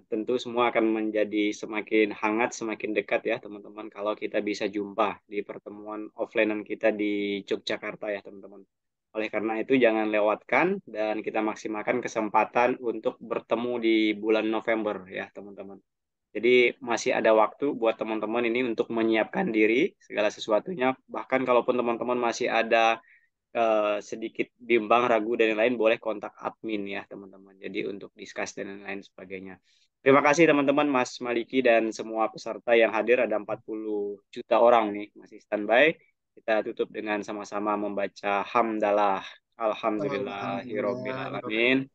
B: Tentu semua akan menjadi semakin hangat, semakin dekat ya teman-teman kalau kita bisa jumpa di pertemuan offline kita di Yogyakarta ya teman-teman. Oleh karena itu jangan lewatkan dan kita maksimalkan kesempatan untuk bertemu di bulan November ya teman-teman. Jadi masih ada waktu buat teman-teman ini untuk menyiapkan diri segala sesuatunya. Bahkan kalaupun teman-teman masih ada sedikit bimbang, ragu dan lain-lain, boleh kontak admin ya teman-teman. Jadi untuk discuss dan lain-lain sebagainya. Terima kasih teman-teman Mas Maliki dan semua peserta yang hadir, ada 40 juta orang nih masih standby. Kita tutup dengan sama-sama membaca hamdalah. Alhamdulillahirabbil alamin.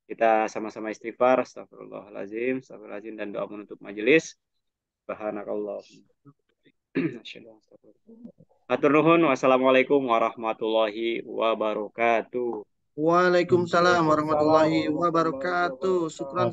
B: Kita sama-sama istighfar, astagfirullahalazim, astagfirullahalazim, dan doa menutup majelis. Subhanakallah. Hatur nuhun, wassalamualaikum warahmatullahi wabarakatuh.
E: Waalaikumsalam warahmatullahi wabarakatuh. Syukran.